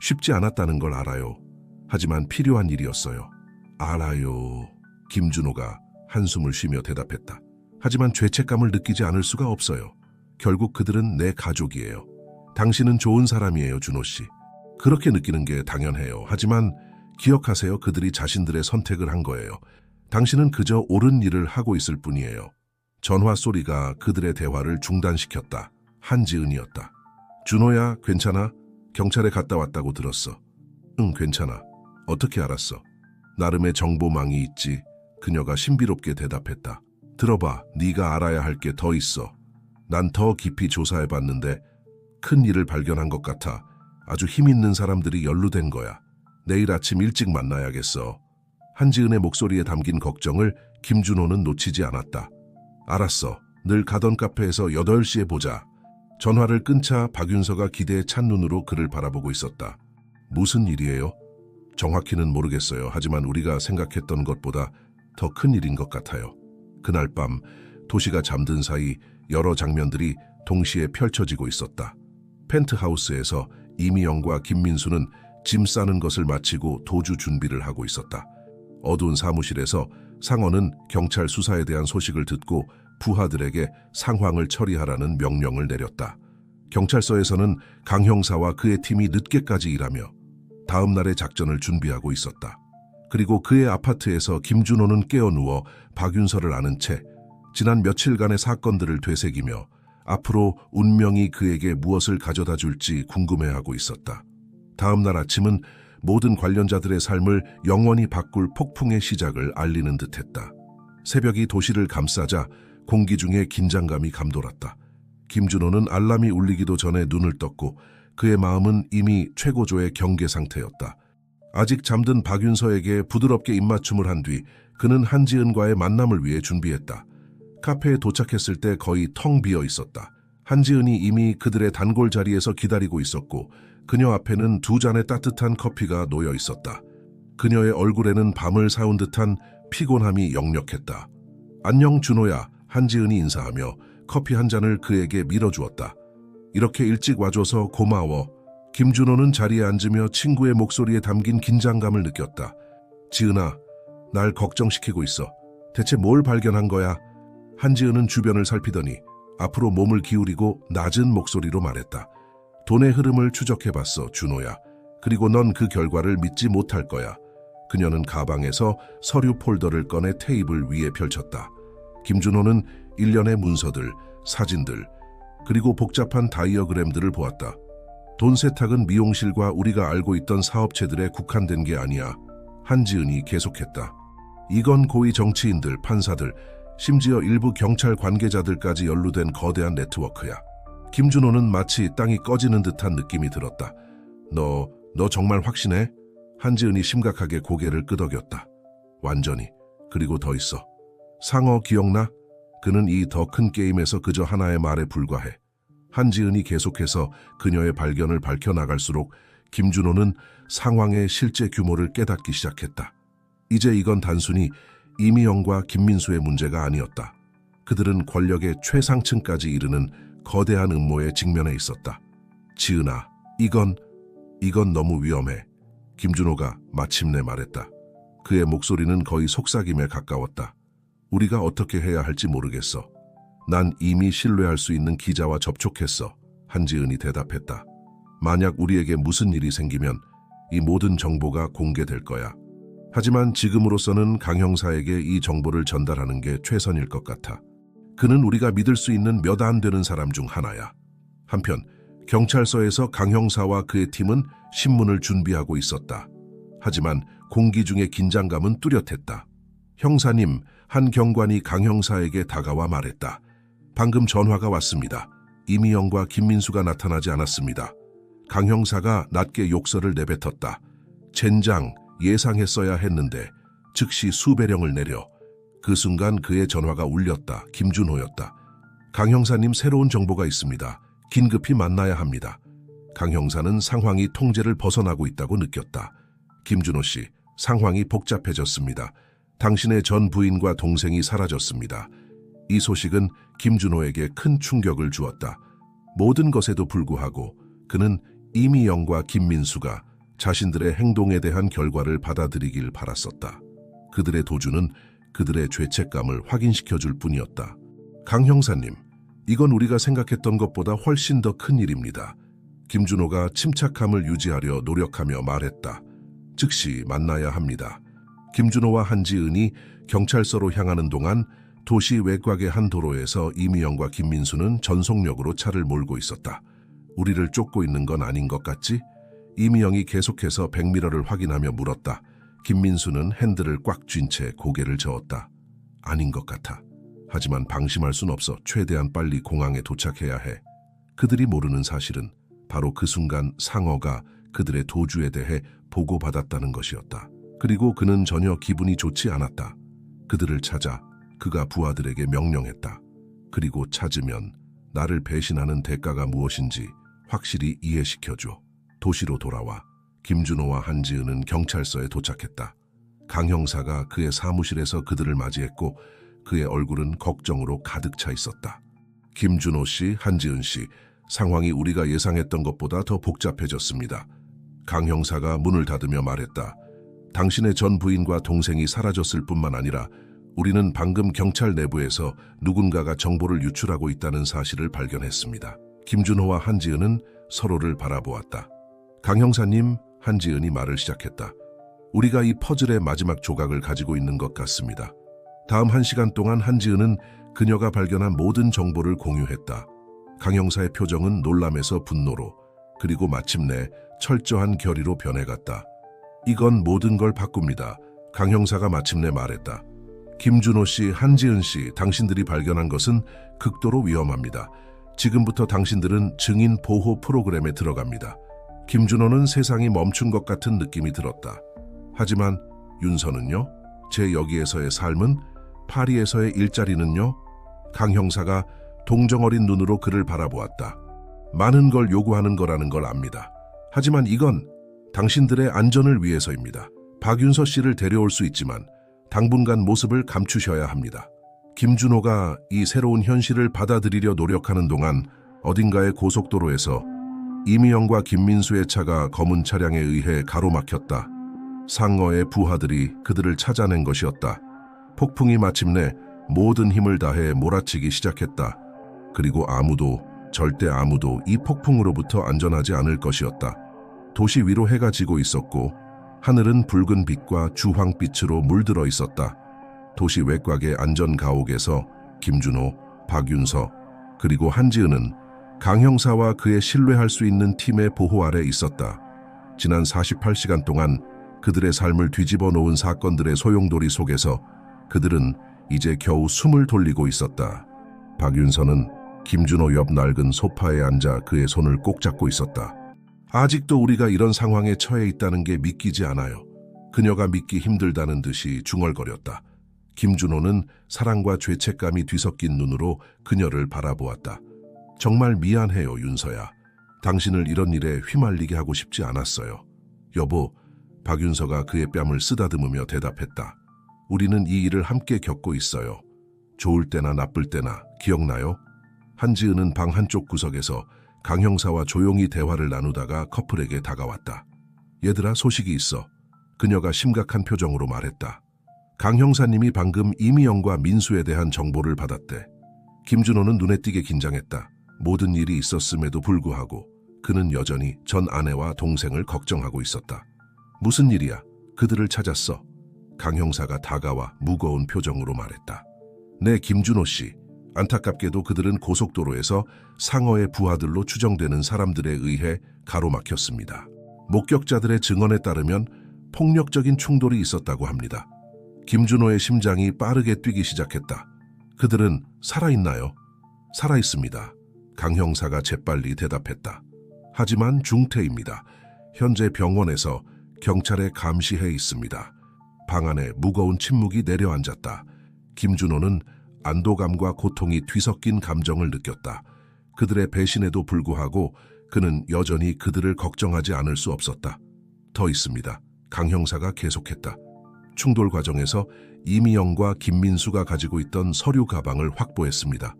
쉽지 않았다는 걸 알아요. 하지만 필요한 일이었어요. 알아요. 김준호가 한숨을 쉬며 대답했다. 하지만 죄책감을 느끼지 않을 수가 없어요. 결국 그들은 내 가족이에요. 당신은 좋은 사람이에요, 준호 씨. 그렇게 느끼는 게 당연해요. 하지만 기억하세요. 그들이 자신들의 선택을 한 거예요. 당신은 그저 옳은 일을 하고 있을 뿐이에요. 전화 소리가 그들의 대화를 중단시켰다. 한지은이었다. 준호야, 괜찮아? 경찰에 갔다 왔다고 들었어. 응, 괜찮아. 어떻게 알았어? 나름의 정보망이 있지. 그녀가 신비롭게 대답했다. 들어봐, 네가 알아야 할 게 더 있어. 난 더 깊이 조사해봤는데 큰 일을 발견한 것 같아. 아주 힘있는 사람들이 연루된 거야. 내일 아침 일찍 만나야겠어. 한지은의 목소리에 담긴 걱정을 김준호는 놓치지 않았다. 알았어. 늘 가던 카페에서 8시에 보자. 전화를 끊자 박윤서가 기대에 찬 눈으로 그를 바라보고 있었다. 무슨 일이에요? 정확히는 모르겠어요. 하지만 우리가 생각했던 것보다 더 큰 일인 것 같아요. 그날 밤 도시가 잠든 사이 여러 장면들이 동시에 펼쳐지고 있었다. 펜트하우스에서 이미영과 김민수는 짐 싸는 것을 마치고 도주 준비를 하고 있었다. 어두운 사무실에서 상원은 경찰 수사에 대한 소식을 듣고 부하들에게 상황을 처리하라는 명령을 내렸다. 경찰서에서는 강 형사와 그의 팀이 늦게까지 일하며 다음 날의 작전을 준비하고 있었다. 그리고 그의 아파트에서 김준호는 깨어누워 박윤서를 아는 채 지난 며칠간의 사건들을 되새기며 앞으로 운명이 그에게 무엇을 가져다 줄지 궁금해하고 있었다. 다음 날 아침은 모든 관련자들의 삶을 영원히 바꿀 폭풍의 시작을 알리는 듯했다. 새벽이 도시를 감싸자 공기 중에 긴장감이 감돌았다. 김준호는 알람이 울리기도 전에 눈을 떴고 그의 마음은 이미 최고조의 경계 상태였다. 아직 잠든 박윤서에게 부드럽게 입맞춤을 한 뒤 그는 한지은과의 만남을 위해 준비했다. 카페에 도착했을 때 거의 텅 비어 있었다. 한지은이 이미 그들의 단골 자리에서 기다리고 있었고 그녀 앞에는 2잔의 따뜻한 커피가 놓여 있었다. 그녀의 얼굴에는 밤을 사운 듯한 피곤함이 역력했다. 안녕 준호야, 한지은이 인사하며 커피 한 잔을 그에게 밀어주었다. 이렇게 일찍 와줘서 고마워. 김준호는 자리에 앉으며 친구의 목소리에 담긴 긴장감을 느꼈다. 지은아, 날 걱정시키고 있어. 대체 뭘 발견한 거야? 한지은은 주변을 살피더니 앞으로 몸을 기울이고 낮은 목소리로 말했다. 돈의 흐름을 추적해봤어, 준호야. 그리고 넌 그 결과를 믿지 못할 거야. 그녀는 가방에서 서류 폴더를 꺼내 테이블 위에 펼쳤다. 김준호는 일련의 문서들, 사진들, 그리고 복잡한 다이어그램들을 보았다. 돈 세탁은 미용실과 우리가 알고 있던 사업체들에 국한된 게 아니야. 한지은이 계속했다. 이건 고위 정치인들, 판사들, 심지어 일부 경찰 관계자들까지 연루된 거대한 네트워크야. 김준호는 마치 땅이 꺼지는 듯한 느낌이 들었다. 너 정말 확신해? 한지은이 심각하게 고개를 끄덕였다. 완전히. 그리고 더 있어. 상어 기억나? 그는 이 더 큰 게임에서 그저 하나의 말에 불과해. 한지은이 계속해서 그녀의 발견을 밝혀나갈수록 김준호는 상황의 실제 규모를 깨닫기 시작했다. 이제 이건 단순히 이미영과 김민수의 문제가 아니었다. 그들은 권력의 최상층까지 이르는 거대한 음모에 직면해 있었다. 지은아, 이건 너무 위험해. 김준호가 마침내 말했다. 그의 목소리는 거의 속삭임에 가까웠다. 우리가 어떻게 해야 할지 모르겠어. 난 이미 신뢰할 수 있는 기자와 접촉했어. 한지은이 대답했다. 만약 우리에게 무슨 일이 생기면 이 모든 정보가 공개될 거야. 하지만 지금으로서는 강 형사에게 이 정보를 전달하는 게 최선일 것 같아. 그는 우리가 믿을 수 있는 몇 안 되는 사람 중 하나야. 한편 경찰서에서 강 형사와 그의 팀은 신문을 준비하고 있었다. 하지만 공기 중의 긴장감은 뚜렷했다. 형사님, 한 경관이 강 형사에게 다가와 말했다. 방금 전화가 왔습니다. 이미영과 김민수가 나타나지 않았습니다. 강 형사가 낮게 욕설을 내뱉었다. 젠장, 예상했어야 했는데. 즉시 수배령을 내려. 그 순간 그의 전화가 울렸다. 김준호였다. 강 형사님, 새로운 정보가 있습니다. 긴급히 만나야 합니다. 강 형사는 상황이 통제를 벗어나고 있다고 느꼈다. 김준호 씨, 상황이 복잡해졌습니다. 당신의 전 부인과 동생이 사라졌습니다. 이 소식은 김준호에게 큰 충격을 주었다. 모든 것에도 불구하고 그는 이미영과 김민수가 자신들의 행동에 대한 결과를 받아들이길 바랐었다. 그들의 도주는 그들의 죄책감을 확인시켜줄 뿐이었다. 강 형사님, 이건 우리가 생각했던 것보다 훨씬 더 큰 일입니다. 김준호가 침착함을 유지하려 노력하며 말했다. 즉시 만나야 합니다. 김준호와 한지은이 경찰서로 향하는 동안 도시 외곽의 한 도로에서 이미영과 김민수는 전속력으로 차를 몰고 있었다. 우리를 쫓고 있는 건 아닌 것 같지? 이미영이 계속해서 백미러를 확인하며 물었다. 김민수는 핸들을 꽉 쥔 채 고개를 저었다. 아닌 것 같아. 하지만 방심할 순 없어. 최대한 빨리 공항에 도착해야 해. 그들이 모르는 사실은 바로 그 순간 상어가 그들의 도주에 대해 보고받았다는 것이었다. 그리고 그는 전혀 기분이 좋지 않았다. 그들을 찾아 그가 부하들에게 명령했다. 그리고 찾으면 나를 배신하는 대가가 무엇인지 확실히 이해시켜줘. 도시로 돌아와 김준호와 한지은은 경찰서에 도착했다. 강 형사가 그의 사무실에서 그들을 맞이했고 그의 얼굴은 걱정으로 가득 차 있었다. 김준호 씨, 한지은 씨, 상황이 우리가 예상했던 것보다 더 복잡해졌습니다. 강 형사가 문을 닫으며 말했다. 당신의 전 부인과 동생이 사라졌을 뿐만 아니라 우리는 방금 경찰 내부에서 누군가가 정보를 유출하고 있다는 사실을 발견했습니다. 김준호와 한지은은 서로를 바라보았다. 강 형사님, 한지은이 말을 시작했다. 우리가 이 퍼즐의 마지막 조각을 가지고 있는 것 같습니다. 다음 1시간 동안 한지은은 그녀가 발견한 모든 정보를 공유했다. 강 형사의 표정은 놀람에서 분노로, 그리고 마침내 철저한 결의로 변해갔다. 이건 모든 걸 바꿉니다. 강 형사가 마침내 말했다. 김준호 씨, 한지은 씨, 당신들이 발견한 것은 극도로 위험합니다. 지금부터 당신들은 증인 보호 프로그램에 들어갑니다. 김준호는 세상이 멈춘 것 같은 느낌이 들었다. 하지만 윤서는요? 제 여기에서의 삶은? 파리에서의 일자리는요? 강 형사가 동정어린 눈으로 그를 바라보았다. 많은 걸 요구하는 거라는 걸 압니다. 하지만 이건 당신들의 안전을 위해서입니다. 박윤서 씨를 데려올 수 있지만 당분간 모습을 감추셔야 합니다. 김준호가 이 새로운 현실을 받아들이려 노력하는 동안 어딘가의 고속도로에서 이미영과 김민수의 차가 검은 차량에 의해 가로막혔다. 상어의 부하들이 그들을 찾아낸 것이었다. 폭풍이 마침내 모든 힘을 다해 몰아치기 시작했다. 그리고 절대 아무도 이 폭풍으로부터 안전하지 않을 것이었다. 도시 위로 해가 지고 있었고 하늘은 붉은 빛과 주황빛으로 물들어 있었다. 도시 외곽의 안전 가옥에서 김준호, 박윤서, 그리고 한지은은 강 형사와 그의 신뢰할 수 있는 팀의 보호 아래 있었다. 지난 48시간 동안 그들의 삶을 뒤집어 놓은 사건들의 소용돌이 속에서 그들은 이제 겨우 숨을 돌리고 있었다. 박윤서는 김준호 옆 낡은 소파에 앉아 그의 손을 꼭 잡고 있었다. 아직도 우리가 이런 상황에 처해 있다는 게 믿기지 않아요. 그녀가 믿기 힘들다는 듯이 중얼거렸다. 김준호는 사랑과 죄책감이 뒤섞인 눈으로 그녀를 바라보았다. 정말 미안해요, 윤서야. 당신을 이런 일에 휘말리게 하고 싶지 않았어요. 여보, 박윤서가 그의 뺨을 쓰다듬으며 대답했다. 우리는 이 일을 함께 겪고 있어요. 좋을 때나 나쁠 때나 기억나요? 한지은은 방 한쪽 구석에서 강 형사와 조용히 대화를 나누다가 커플에게 다가왔다. 얘들아, 소식이 있어. 그녀가 심각한 표정으로 말했다. 강 형사님이 방금 이미영과 민수에 대한 정보를 받았대. 김준호는 눈에 띄게 긴장했다. 모든 일이 있었음에도 불구하고 그는 여전히 전 아내와 동생을 걱정하고 있었다. 무슨 일이야? 그들을 찾았어. 강 형사가 다가와 무거운 표정으로 말했다. 네, 김준호 씨. 안타깝게도 그들은 고속도로에서 상어의 부하들로 추정되는 사람들에 의해 가로막혔습니다. 목격자들의 증언에 따르면 폭력적인 충돌이 있었다고 합니다. 김준호의 심장이 빠르게 뛰기 시작했다. 그들은 살아있나요? 살아있습니다. 강 형사가 재빨리 대답했다. 하지만 중태입니다. 현재 병원에서 경찰에 감시해 있습니다. 방 안에 무거운 침묵이 내려앉았다. 김준호는 안도감과 고통이 뒤섞인 감정을 느꼈다. 그들의 배신에도 불구하고 그는 여전히 그들을 걱정하지 않을 수 없었다. 더 있습니다. 강 형사가 계속했다. 충돌 과정에서 이미영과 김민수가 가지고 있던 서류 가방을 확보했습니다.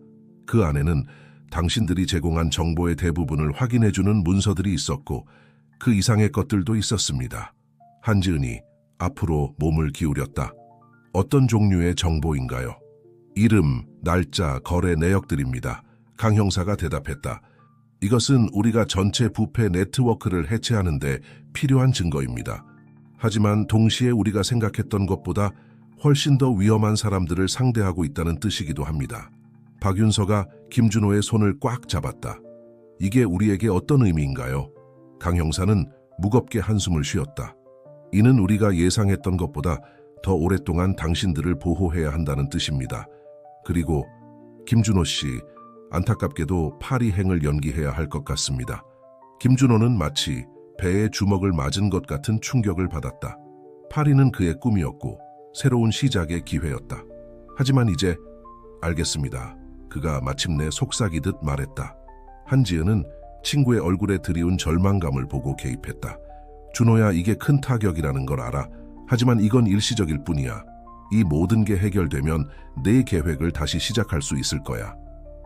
그 안에는 당신들이 제공한 정보의 대부분을 확인해주는 문서들이 있었고 그 이상의 것들도 있었습니다. 한지은이 앞으로 몸을 기울였다. 어떤 종류의 정보인가요? 이름, 날짜, 거래 내역들입니다. 강 형사가 대답했다. 이것은 우리가 전체 부패 네트워크를 해체하는 데 필요한 증거입니다. 하지만 동시에 우리가 생각했던 것보다 훨씬 더 위험한 사람들을 상대하고 있다는 뜻이기도 합니다. 박윤서가 김준호의 손을 꽉 잡았다. 이게 우리에게 어떤 의미인가요? 강 형사는 무겁게 한숨을 쉬었다. 이는 우리가 예상했던 것보다 더 오랫동안 당신들을 보호해야 한다는 뜻입니다. 그리고 김준호 씨, 안타깝게도 파리행을 연기해야 할 것 같습니다. 김준호는 마치 배에 주먹을 맞은 것 같은 충격을 받았다. 파리는 그의 꿈이었고 새로운 시작의 기회였다. 하지만 이제 알겠습니다. 그가 마침내 속삭이듯 말했다. 한지은은 친구의 얼굴에 드리운 절망감을 보고 개입했다. 준호야, 이게 큰 타격이라는 걸 알아. 하지만 이건 일시적일 뿐이야. 이 모든 게 해결되면 내 계획을 다시 시작할 수 있을 거야.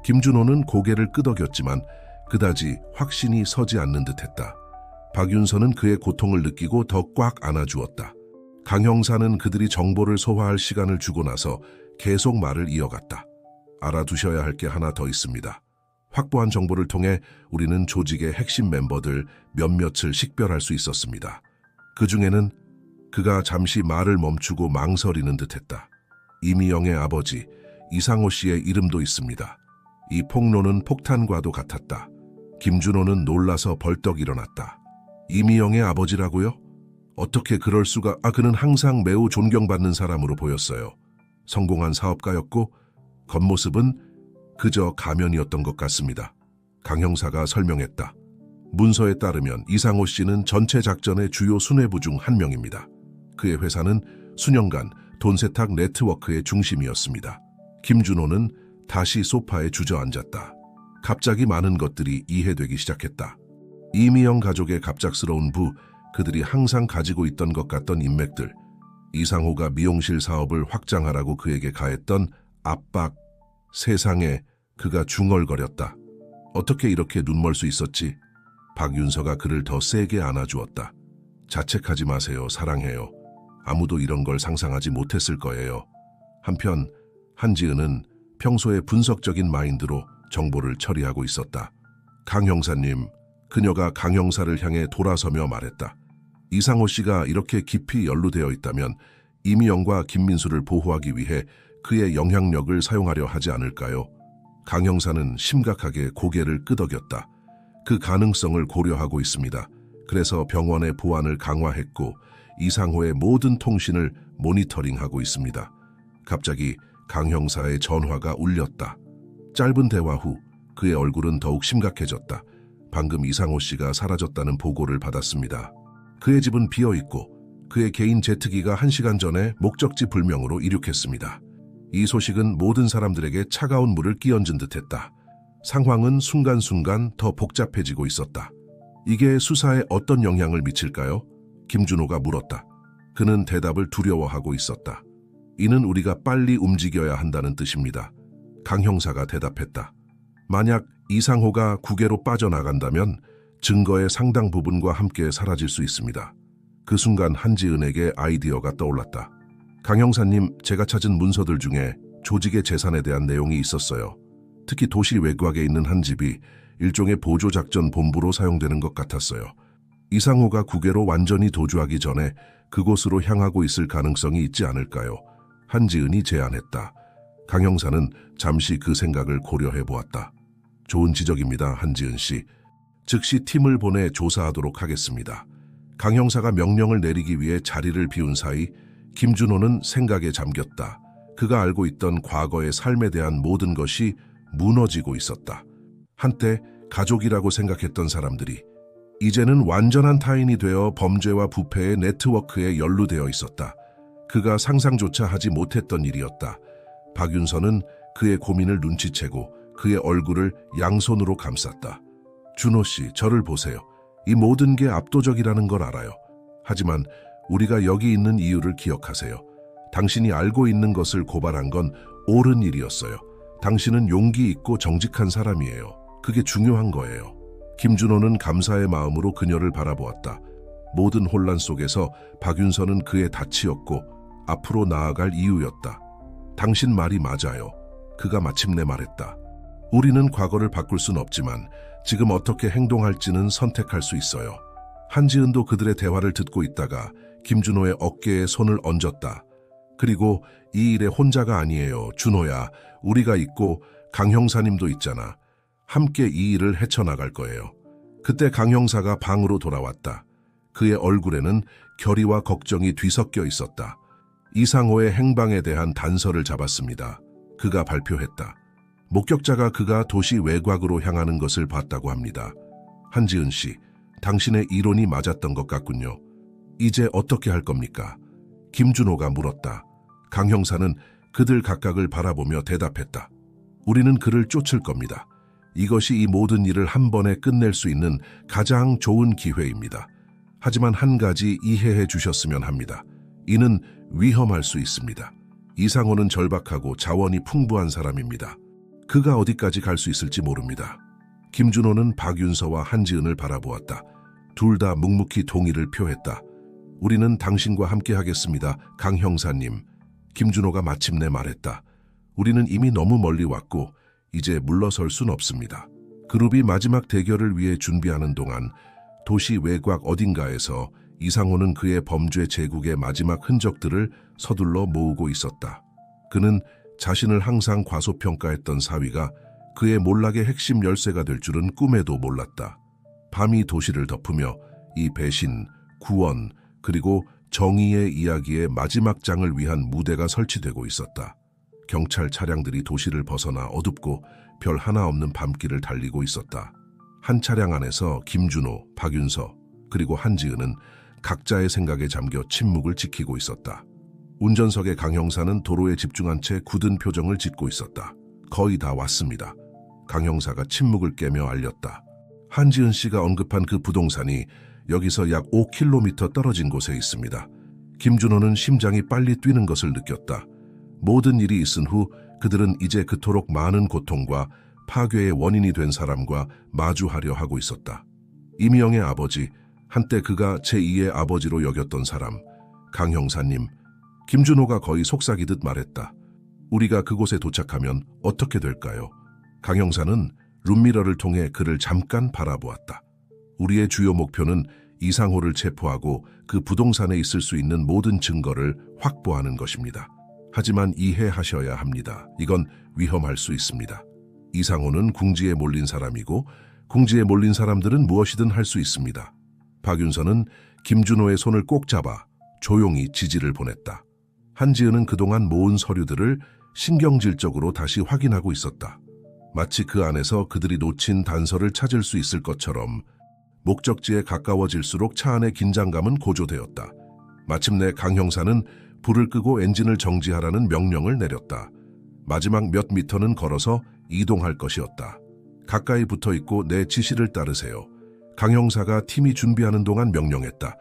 김준호는 고개를 끄덕였지만 그다지 확신이 서지 않는 듯했다. 박윤서는 그의 고통을 느끼고 더 꽉 안아주었다. 강 형사는 그들이 정보를 소화할 시간을 주고 나서 계속 말을 이어갔다. 알아두셔야 할 게 하나 더 있습니다. 확보한 정보를 통해 우리는 조직의 핵심 멤버들 몇몇을 식별할 수 있었습니다. 그 중에는 그가 잠시 말을 멈추고 망설이는 듯했다. 이미영의 아버지 이상호 씨의 이름도 있습니다. 이 폭로는 폭탄과도 같았다. 김준호는 놀라서 벌떡 일어났다. 이미영의 아버지라고요? 어떻게 그럴 수가? 그는 항상 매우 존경받는 사람으로 보였어요. 성공한 사업가였고 겉모습은 그저 가면이었던 것 같습니다. 강 형사가 설명했다. 문서에 따르면 이상호 씨는 전체 작전의 주요 수뇌부 중 한 명입니다. 그의 회사는 수년간 돈 세탁 네트워크의 중심이었습니다. 김준호는 다시 소파에 주저앉았다. 갑자기 많은 것들이 이해되기 시작했다. 이미영 가족의 갑작스러운 부, 그들이 항상 가지고 있던 것 같던 인맥들, 이상호가 미용실 사업을 확장하라고 그에게 가했던 압박, 세상에 그가 중얼거렸다. 어떻게 이렇게 눈멀 수 있었지? 박윤서가 그를 더 세게 안아주었다. 자책하지 마세요. 사랑해요. 아무도 이런 걸 상상하지 못했을 거예요. 한편 한지은은 평소에 분석적인 마인드로 정보를 처리하고 있었다. 강 형사님, 그녀가 강 형사를 향해 돌아서며 말했다. 이상호 씨가 이렇게 깊이 연루되어 있다면 이미영과 김민수를 보호하기 위해 그의 영향력을 사용하려 하지 않을까요? 강 형사는 심각하게 고개를 끄덕였다. 그 가능성을 고려하고 있습니다. 그래서 병원의 보안을 강화했고 이상호의 모든 통신을 모니터링하고 있습니다. 갑자기 강 형사의 전화가 울렸다. 짧은 대화 후 그의 얼굴은 더욱 심각해졌다. 방금 이상호 씨가 사라졌다는 보고를 받았습니다. 그의 집은 비어있고 그의 개인 제트기가 1시간 전에 목적지 불명으로 이륙했습니다. 이 소식은 모든 사람들에게 차가운 물을 끼얹은 듯했다. 상황은 순간순간 더 복잡해지고 있었다. 이게 수사에 어떤 영향을 미칠까요? 김준호가 물었다. 그는 대답을 두려워하고 있었다. 이는 우리가 빨리 움직여야 한다는 뜻입니다. 강 형사가 대답했다. 만약 이상호가 국외로 빠져나간다면 증거의 상당 부분과 함께 사라질 수 있습니다. 그 순간 한지은에게 아이디어가 떠올랐다. 강 형사님, 제가 찾은 문서들 중에 조직의 재산에 대한 내용이 있었어요. 특히 도시 외곽에 있는 한 집이 일종의 보조작전 본부로 사용되는 것 같았어요. 이상호가 국외로 완전히 도주하기 전에 그곳으로 향하고 있을 가능성이 있지 않을까요? 한지은이 제안했다. 강 형사는 잠시 그 생각을 고려해 보았다. 좋은 지적입니다, 한지은 씨. 즉시 팀을 보내 조사하도록 하겠습니다. 강 형사가 명령을 내리기 위해 자리를 비운 사이 김준호는 생각에 잠겼다. 그가 알고 있던 과거의 삶에 대한 모든 것이 무너지고 있었다. 한때 가족이라고 생각했던 사람들이 이제는 완전한 타인이 되어 범죄와 부패의 네트워크에 연루되어 있었다. 그가 상상조차 하지 못했던 일이었다. 박윤서는 그의 고민을 눈치채고 그의 얼굴을 양손으로 감쌌다. 준호 씨, 저를 보세요. 이 모든 게 압도적이라는 걸 알아요. 하지만 우리가 여기 있는 이유를 기억하세요. 당신이 알고 있는 것을 고발한 건 옳은 일이었어요. 당신은 용기 있고 정직한 사람이에요. 그게 중요한 거예요. 김준호는 감사의 마음으로 그녀를 바라보았다. 모든 혼란 속에서 박윤서는 그의 닻이었고 앞으로 나아갈 이유였다. 당신 말이 맞아요. 그가 마침내 말했다. 우리는 과거를 바꿀 순 없지만 지금 어떻게 행동할지는 선택할 수 있어요. 한지은도 그들의 대화를 듣고 있다가 김준호의 어깨에 손을 얹었다. 그리고 이 일에 혼자가 아니에요. 준호야, 우리가 있고 강 형사님도 있잖아. 함께 이 일을 헤쳐나갈 거예요. 그때 강 형사가 방으로 돌아왔다. 그의 얼굴에는 결의와 걱정이 뒤섞여 있었다. 이상호의 행방에 대한 단서를 잡았습니다. 그가 발표했다. 목격자가 그가 도시 외곽으로 향하는 것을 봤다고 합니다. 한지은 씨, 당신의 이론이 맞았던 것 같군요. 이제 어떻게 할 겁니까? 김준호가 물었다. 강 형사는 그들 각각을 바라보며 대답했다. 우리는 그를 쫓을 겁니다. 이것이 이 모든 일을 한 번에 끝낼 수 있는 가장 좋은 기회입니다. 하지만 한 가지 이해해 주셨으면 합니다. 이는 위험할 수 있습니다. 이상호는 절박하고 자원이 풍부한 사람입니다. 그가 어디까지 갈 수 있을지 모릅니다. 김준호는 박윤서와 한지은을 바라보았다. 둘 다 묵묵히 동의를 표했다. 우리는 당신과 함께 하겠습니다, 강 형사님. 김준호가 마침내 말했다. 우리는 이미 너무 멀리 왔고 이제 물러설 순 없습니다. 그룹이 마지막 대결을 위해 준비하는 동안 도시 외곽 어딘가에서 이상호는 그의 범죄 제국의 마지막 흔적들을 서둘러 모으고 있었다. 그는 자신을 항상 과소평가했던 사위가 그의 몰락의 핵심 열쇠가 될 줄은 꿈에도 몰랐다. 밤이 도시를 덮으며 이 배신, 구원, 그리고 정의의 이야기의 마지막 장을 위한 무대가 설치되고 있었다. 경찰 차량들이 도시를 벗어나 어둡고 별 하나 없는 밤길을 달리고 있었다. 한 차량 안에서 김준호, 박윤서, 그리고 한지은은 각자의 생각에 잠겨 침묵을 지키고 있었다. 운전석의 강 형사는 도로에 집중한 채 굳은 표정을 짓고 있었다. 거의 다 왔습니다. 강 형사가 침묵을 깨며 알렸다. 한지은 씨가 언급한 그 부동산이 여기서 약 5km 떨어진 곳에 있습니다. 김준호는 심장이 빨리 뛰는 것을 느꼈다. 모든 일이 있은 후 그들은 이제 그토록 많은 고통과 파괴의 원인이 된 사람과 마주하려 하고 있었다. 이미영의 아버지, 한때 그가 제2의 아버지로 여겼던 사람, 강 형사님. 김준호가 거의 속삭이듯 말했다. 우리가 그곳에 도착하면 어떻게 될까요? 강 형사는 룸미러를 통해 그를 잠깐 바라보았다. 우리의 주요 목표는 이상호를 체포하고 그 부동산에 있을 수 있는 모든 증거를 확보하는 것입니다. 하지만 이해하셔야 합니다. 이건 위험할 수 있습니다. 이상호는 궁지에 몰린 사람이고 궁지에 몰린 사람들은 무엇이든 할 수 있습니다. 박윤서는 김준호의 손을 꼭 잡아 조용히 지지를 보냈다. 한지은은 그동안 모은 서류들을 신경질적으로 다시 확인하고 있었다. 마치 그 안에서 그들이 놓친 단서를 찾을 수 있을 것처럼 목적지에 가까워질수록 차 안의 긴장감은 고조되었다. 마침내 강 형사는 불을 끄고 엔진을 정지하라는 명령을 내렸다. 마지막 몇 미터는 걸어서 이동할 것이었다. 가까이 붙어있고 내 지시를 따르세요. 강 형사가 팀이 준비하는 동안 명령했다.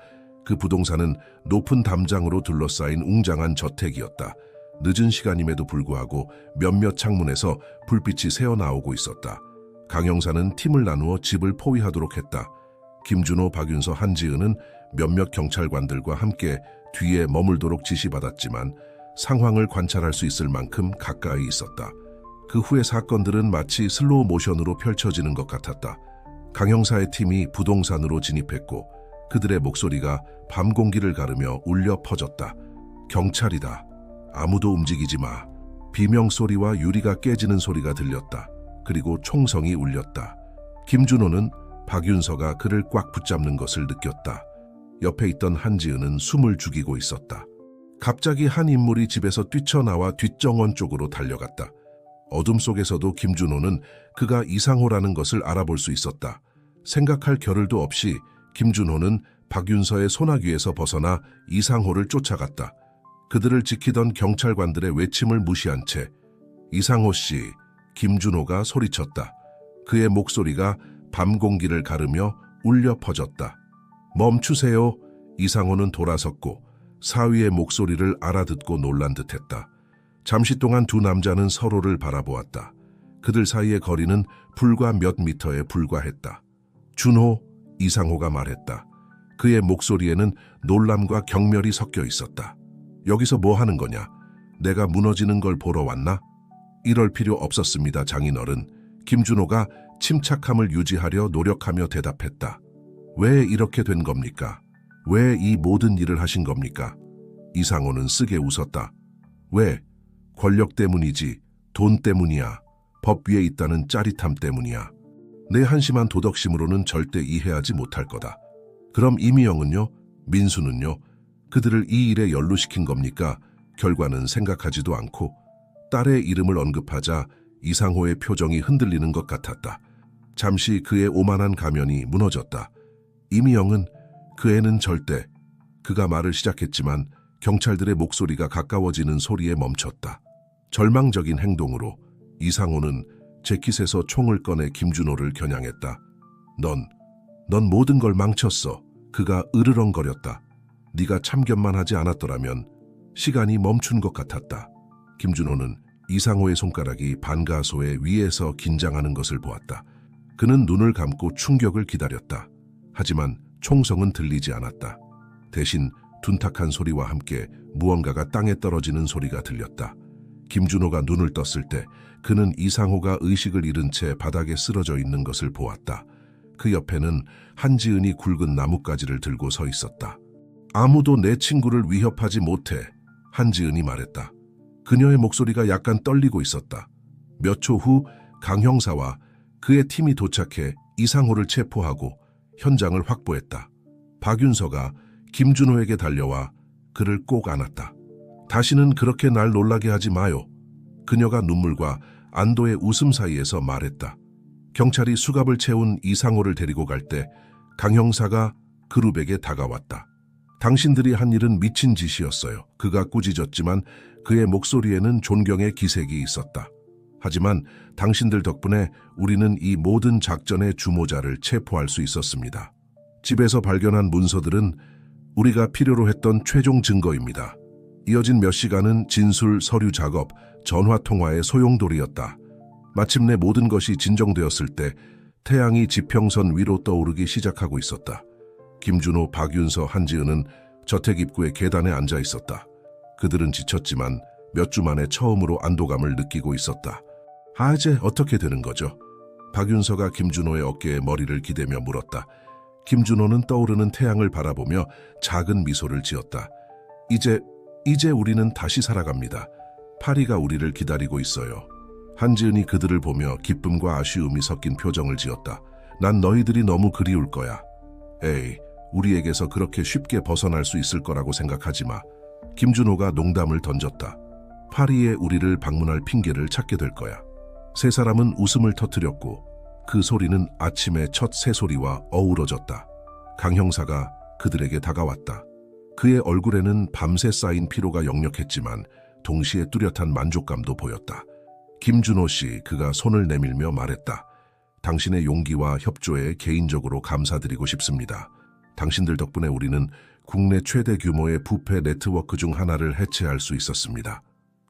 그 부동산은 높은 담장으로 둘러싸인 웅장한 저택이었다. 늦은 시간임에도 불구하고 몇몇 창문에서 불빛이 새어나오고 있었다. 강 형사는 팀을 나누어 집을 포위하도록 했다. 김준호, 박윤서, 한지은은 몇몇 경찰관들과 함께 뒤에 머물도록 지시받았지만 상황을 관찰할 수 있을 만큼 가까이 있었다. 그 후의 사건들은 마치 슬로우 모션으로 펼쳐지는 것 같았다. 강 형사의 팀이 부동산으로 진입했고 그들의 목소리가 밤 공기를 가르며 울려 퍼졌다. 경찰이다. 아무도 움직이지 마. 비명소리와 유리가 깨지는 소리가 들렸다. 그리고 총성이 울렸다. 김준호는 박윤서가 그를 꽉 붙잡는 것을 느꼈다. 옆에 있던 한지은은 숨을 죽이고 있었다. 갑자기 한 인물이 집에서 뛰쳐나와 뒷정원 쪽으로 달려갔다. 어둠 속에서도 김준호는 그가 이상호라는 것을 알아볼 수 있었다. 생각할 겨를도 없이 김준호는 박윤서의 소나귀에서 벗어나 이상호를 쫓아갔다. 그들을 지키던 경찰관들의 외침을 무시한 채 이상호 씨, 김준호가 소리쳤다. 그의 목소리가 밤 공기를 가르며 울려 퍼졌다. 멈추세요. 이상호는 돌아섰고 사위의 목소리를 알아듣고 놀란 듯했다. 잠시 동안 두 남자는 서로를 바라보았다. 그들 사이의 거리는 불과 몇 미터에 불과했다. 준호, 이상호가 말했다. 그의 목소리에는 놀람과 경멸이 섞여 있었다. 여기서 뭐 하는 거냐? 내가 무너지는 걸 보러 왔나? 이럴 필요 없었습니다, 장인어른. 김준호가 침착함을 유지하려 노력하며 대답했다. 왜 이렇게 된 겁니까? 왜 이 모든 일을 하신 겁니까? 이상호는 쓰게 웃었다. 왜? 권력 때문이지. 돈 때문이야. 법 위에 있다는 짜릿함 때문이야. 내 한심한 도덕심으로는 절대 이해하지 못할 거다. 그럼 이미영은요? 민수는요? 그들을 이 일에 연루시킨 겁니까? 결과는 생각하지도 않고 딸의 이름을 언급하자 이상호의 표정이 흔들리는 것 같았다. 잠시 그의 오만한 가면이 무너졌다. 이미영은 그 애는 절대 그가 말을 시작했지만 경찰들의 목소리가 가까워지는 소리에 멈췄다. 절망적인 행동으로 이상호는 재킷에서 총을 꺼내 김준호를 겨냥했다. 넌 모든 걸 망쳤어. 그가 으르렁거렸다. 네가 참견만 하지 않았더라면 시간이 멈춘 것 같았다. 김준호는 이상호의 손가락이 반가소의 위에서 긴장하는 것을 보았다. 그는 눈을 감고 충격을 기다렸다. 하지만 총성은 들리지 않았다. 대신 둔탁한 소리와 함께 무언가가 땅에 떨어지는 소리가 들렸다. 김준호가 눈을 떴을 때 그는 이상호가 의식을 잃은 채 바닥에 쓰러져 있는 것을 보았다. 그 옆에는 한지은이 굵은 나뭇가지를 들고 서 있었다. 아무도 내 친구를 위협하지 못해, 한지은이 말했다. 그녀의 목소리가 약간 떨리고 있었다. 몇 초 후 강 형사와 그의 팀이 도착해 이상호를 체포하고 현장을 확보했다. 박윤서가 김준호에게 달려와 그를 꼭 안았다. 다시는 그렇게 날 놀라게 하지 마요. 그녀가 눈물과 안도의 웃음 사이에서 말했다. 경찰이 수갑을 채운 이상호를 데리고 갈 때 강 형사가 그룹에게 다가왔다. 당신들이 한 일은 미친 짓이었어요. 그가 꾸짖었지만 그의 목소리에는 존경의 기색이 있었다. 하지만 당신들 덕분에 우리는 이 모든 작전의 주모자를 체포할 수 있었습니다. 집에서 발견한 문서들은 우리가 필요로 했던 최종 증거입니다. 이어진 몇 시간은 진술, 서류 작업, 전화 통화의 소용돌이였다. 마침내 모든 것이 진정되었을 때 태양이 지평선 위로 떠오르기 시작하고 있었다. 김준호, 박윤서, 한지은은 저택 입구의 계단에 앉아 있었다. 그들은 지쳤지만 몇 주 만에 처음으로 안도감을 느끼고 있었다. 이제 어떻게 되는 거죠? 박윤서가 김준호의 어깨에 머리를 기대며 물었다. 김준호는 떠오르는 태양을 바라보며 작은 미소를 지었다. 이제 우리는 다시 살아갑니다. 파리가 우리를 기다리고 있어요. 한지은이 그들을 보며 기쁨과 아쉬움이 섞인 표정을 지었다. 난 너희들이 너무 그리울 거야. 에이, 우리에게서 그렇게 쉽게 벗어날 수 있을 거라고 생각하지 마. 김준호가 농담을 던졌다. 파리에 우리를 방문할 핑계를 찾게 될 거야. 세 사람은 웃음을 터뜨렸고 그 소리는 아침의 첫 새소리와 어우러졌다. 강 형사가 그들에게 다가왔다. 그의 얼굴에는 밤새 쌓인 피로가 역력했지만 동시에 뚜렷한 만족감도 보였다. 김준호 씨, 그가 손을 내밀며 말했다. 당신의 용기와 협조에 개인적으로 감사드리고 싶습니다. 당신들 덕분에 우리는 국내 최대 규모의 부패 네트워크 중 하나를 해체할 수 있었습니다.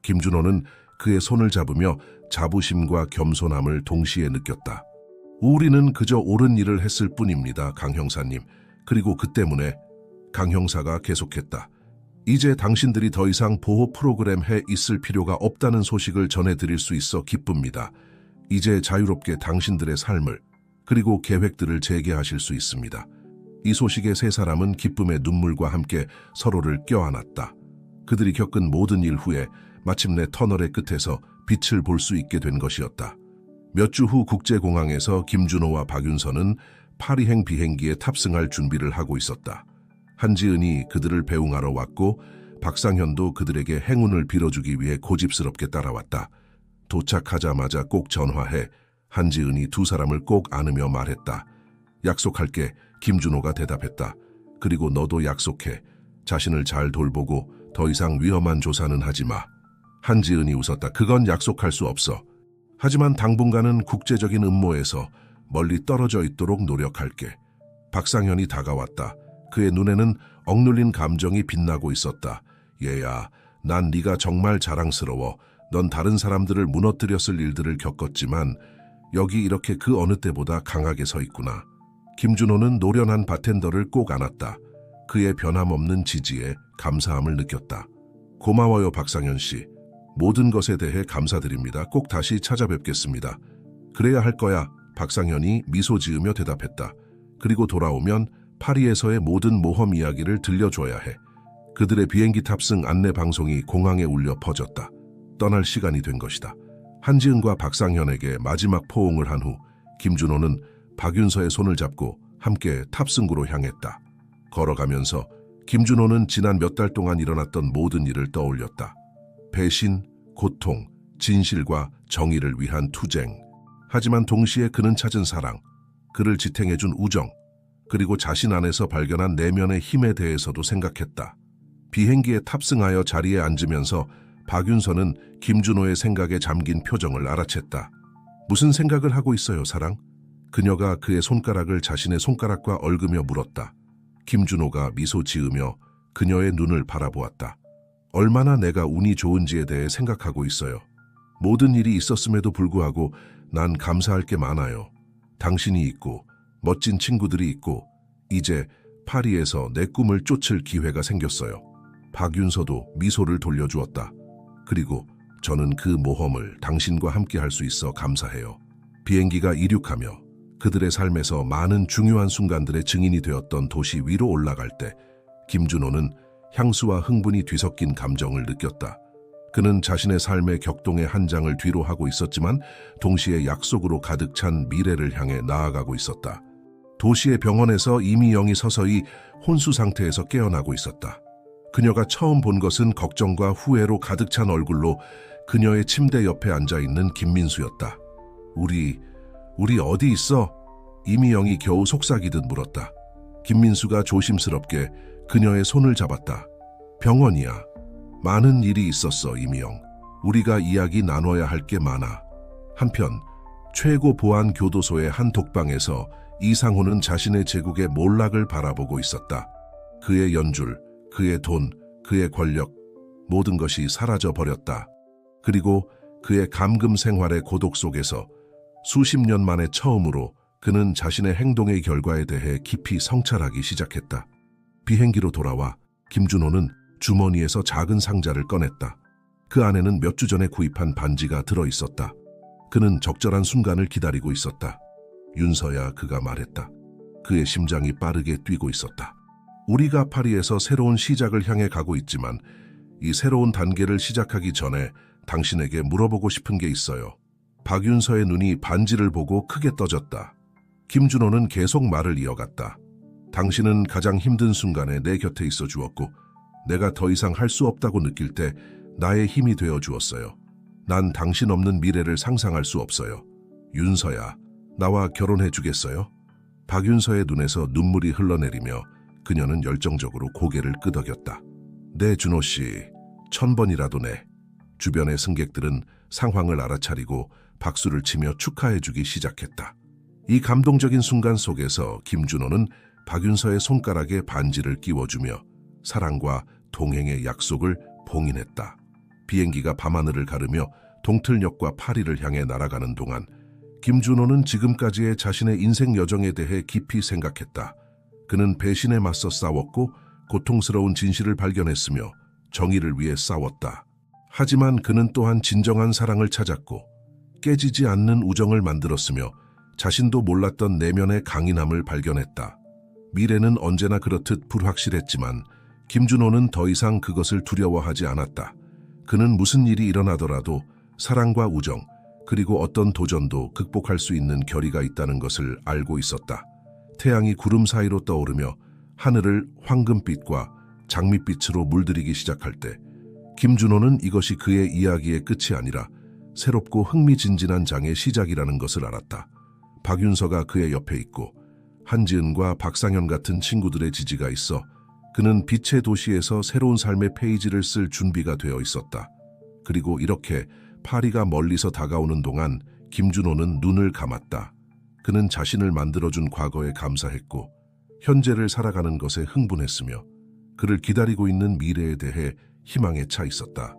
김준호는 그의 손을 잡으며 자부심과 겸손함을 동시에 느꼈다. 우리는 그저 옳은 일을 했을 뿐입니다, 강 형사님. 그리고 그 때문에 강 형사가 계속했다. 이제 당신들이 더 이상 보호 프로그램 해 있을 필요가 없다는 소식을 전해드릴 수 있어 기쁩니다. 이제 자유롭게 당신들의 삶을 그리고 계획들을 재개하실 수 있습니다. 이 소식에 세 사람은 기쁨의 눈물과 함께 서로를 껴안았다. 그들이 겪은 모든 일 후에 마침내 터널의 끝에서 빛을 볼 수 있게 된 것이었다. 몇 주 후 국제공항에서 김준호와 박윤서는 파리행 비행기에 탑승할 준비를 하고 있었다. 한지은이 그들을 배웅하러 왔고 박상현도 그들에게 행운을 빌어주기 위해 고집스럽게 따라왔다. 도착하자마자 꼭 전화해 한지은이 두 사람을 꼭 안으며 말했다. 약속할게, 김준호가 대답했다. 그리고 너도 약속해. 자신을 잘 돌보고 더 이상 위험한 조사는 하지 마. 한지은이 웃었다. 그건 약속할 수 없어. 하지만 당분간은 국제적인 음모에서 멀리 떨어져 있도록 노력할게. 박상현이 다가왔다. 그의 눈에는 억눌린 감정이 빛나고 있었다. 얘야, 난 네가 정말 자랑스러워. 넌 다른 사람들을 무너뜨렸을 일들을 겪었지만 여기 이렇게 그 어느 때보다 강하게 서 있구나. 김준호는 노련한 바텐더를 꼭 안았다. 그의 변함없는 지지에 감사함을 느꼈다. 고마워요, 박상현 씨. 모든 것에 대해 감사드립니다. 꼭 다시 찾아뵙겠습니다. 그래야 할 거야. 박상현이 미소 지으며 대답했다. 그리고 돌아오면 파리에서의 모든 모험 이야기를 들려줘야 해. 그들의 비행기 탑승 안내 방송이 공항에 울려 퍼졌다. 떠날 시간이 된 것이다. 한지은과 박상현에게 마지막 포옹을 한 후 김준호는 박윤서의 손을 잡고 함께 탑승구로 향했다. 걸어가면서 김준호는 지난 몇 달 동안 일어났던 모든 일을 떠올렸다. 배신, 고통, 진실과 정의를 위한 투쟁. 하지만 동시에 그는 찾은 사랑, 그를 지탱해준 우정, 그리고 자신 안에서 발견한 내면의 힘에 대해서도 생각했다. 비행기에 탑승하여 자리에 앉으면서 박윤서는 김준호의 생각에 잠긴 표정을 알아챘다. 무슨 생각을 하고 있어요, 사랑? 그녀가 그의 손가락을 자신의 손가락과 얽으며 물었다. 김준호가 미소 지으며 그녀의 눈을 바라보았다. 얼마나 내가 운이 좋은지에 대해 생각하고 있어요. 모든 일이 있었음에도 불구하고 난 감사할 게 많아요. 당신이 있고 멋진 친구들이 있고 이제 파리에서 내 꿈을 쫓을 기회가 생겼어요. 박윤서도 미소를 돌려주었다. 그리고 저는 그 모험을 당신과 함께 할 수 있어 감사해요. 비행기가 이륙하며 그들의 삶에서 많은 중요한 순간들의 증인이 되었던 도시 위로 올라갈 때 김준호는 향수와 흥분이 뒤섞인 감정을 느꼈다. 그는 자신의 삶의 격동의 한 장을 뒤로 하고 있었지만 동시에 약속으로 가득 찬 미래를 향해 나아가고 있었다. 도시의 병원에서 이미영이 서서히 혼수 상태에서 깨어나고 있었다. 그녀가 처음 본 것은 걱정과 후회로 가득 찬 얼굴로 그녀의 침대 옆에 앉아있는 김민수였다. 우리 어디 있어? 이미영이 겨우 속삭이듯 물었다. 김민수가 조심스럽게 그녀의 손을 잡았다. 병원이야. 많은 일이 있었어, 이미영. 우리가 이야기 나눠야 할 게 많아. 한편 최고 보안 교도소의 한 독방에서 이상호는 자신의 제국의 몰락을 바라보고 있었다. 그의 연줄, 그의 돈, 그의 권력, 모든 것이 사라져 버렸다. 그리고 그의 감금 생활의 고독 속에서 수십 년 만에 처음으로 그는 자신의 행동의 결과에 대해 깊이 성찰하기 시작했다. 비행기로 돌아와 김준호는 주머니에서 작은 상자를 꺼냈다. 그 안에는 몇 주 전에 구입한 반지가 들어있었다. 그는 적절한 순간을 기다리고 있었다. 윤서야, 그가 말했다. 그의 심장이 빠르게 뛰고 있었다. 우리가 파리에서 새로운 시작을 향해 가고 있지만 이 새로운 단계를 시작하기 전에 당신에게 물어보고 싶은 게 있어요. 박윤서의 눈이 반지를 보고 크게 떠졌다. 김준호는 계속 말을 이어갔다. 당신은 가장 힘든 순간에 내 곁에 있어 주었고 내가 더 이상 할 수 없다고 느낄 때 나의 힘이 되어 주었어요. 난 당신 없는 미래를 상상할 수 없어요. 윤서야, 나와 결혼해 주겠어요? 박윤서의 눈에서 눈물이 흘러내리며 그녀는 열정적으로 고개를 끄덕였다. 네, 준호 씨, 1000번이라도 네. 주변의 승객들은 상황을 알아차리고 박수를 치며 축하해 주기 시작했다. 이 감동적인 순간 속에서 김준호는 박윤서의 손가락에 반지를 끼워주며 사랑과 동행의 약속을 봉인했다. 비행기가 밤하늘을 가르며 동틀역과 파리를 향해 날아가는 동안 김준호는 지금까지의 자신의 인생 여정에 대해 깊이 생각했다. 그는 배신에 맞서 싸웠고 고통스러운 진실을 발견했으며 정의를 위해 싸웠다. 하지만 그는 또한 진정한 사랑을 찾았고 깨지지 않는 우정을 만들었으며 자신도 몰랐던 내면의 강인함을 발견했다. 미래는 언제나 그렇듯 불확실했지만 김준호는 더 이상 그것을 두려워하지 않았다. 그는 무슨 일이 일어나더라도 사랑과 우정, 그리고 어떤 도전도 극복할 수 있는 결의가 있다는 것을 알고 있었다. 태양이 구름 사이로 떠오르며 하늘을 황금빛과 장밋빛으로 물들이기 시작할 때 김준호는 이것이 그의 이야기의 끝이 아니라 새롭고 흥미진진한 장의 시작이라는 것을 알았다. 박윤서가 그의 옆에 있고 한지은과 박상현 같은 친구들의 지지가 있어 그는 빛의 도시에서 새로운 삶의 페이지를 쓸 준비가 되어 있었다. 그리고 이렇게 파리가 멀리서 다가오는 동안 김준호는 눈을 감았다. 그는 자신을 만들어준 과거에 감사했고 현재를 살아가는 것에 흥분했으며 그를 기다리고 있는 미래에 대해 희망에 차 있었다.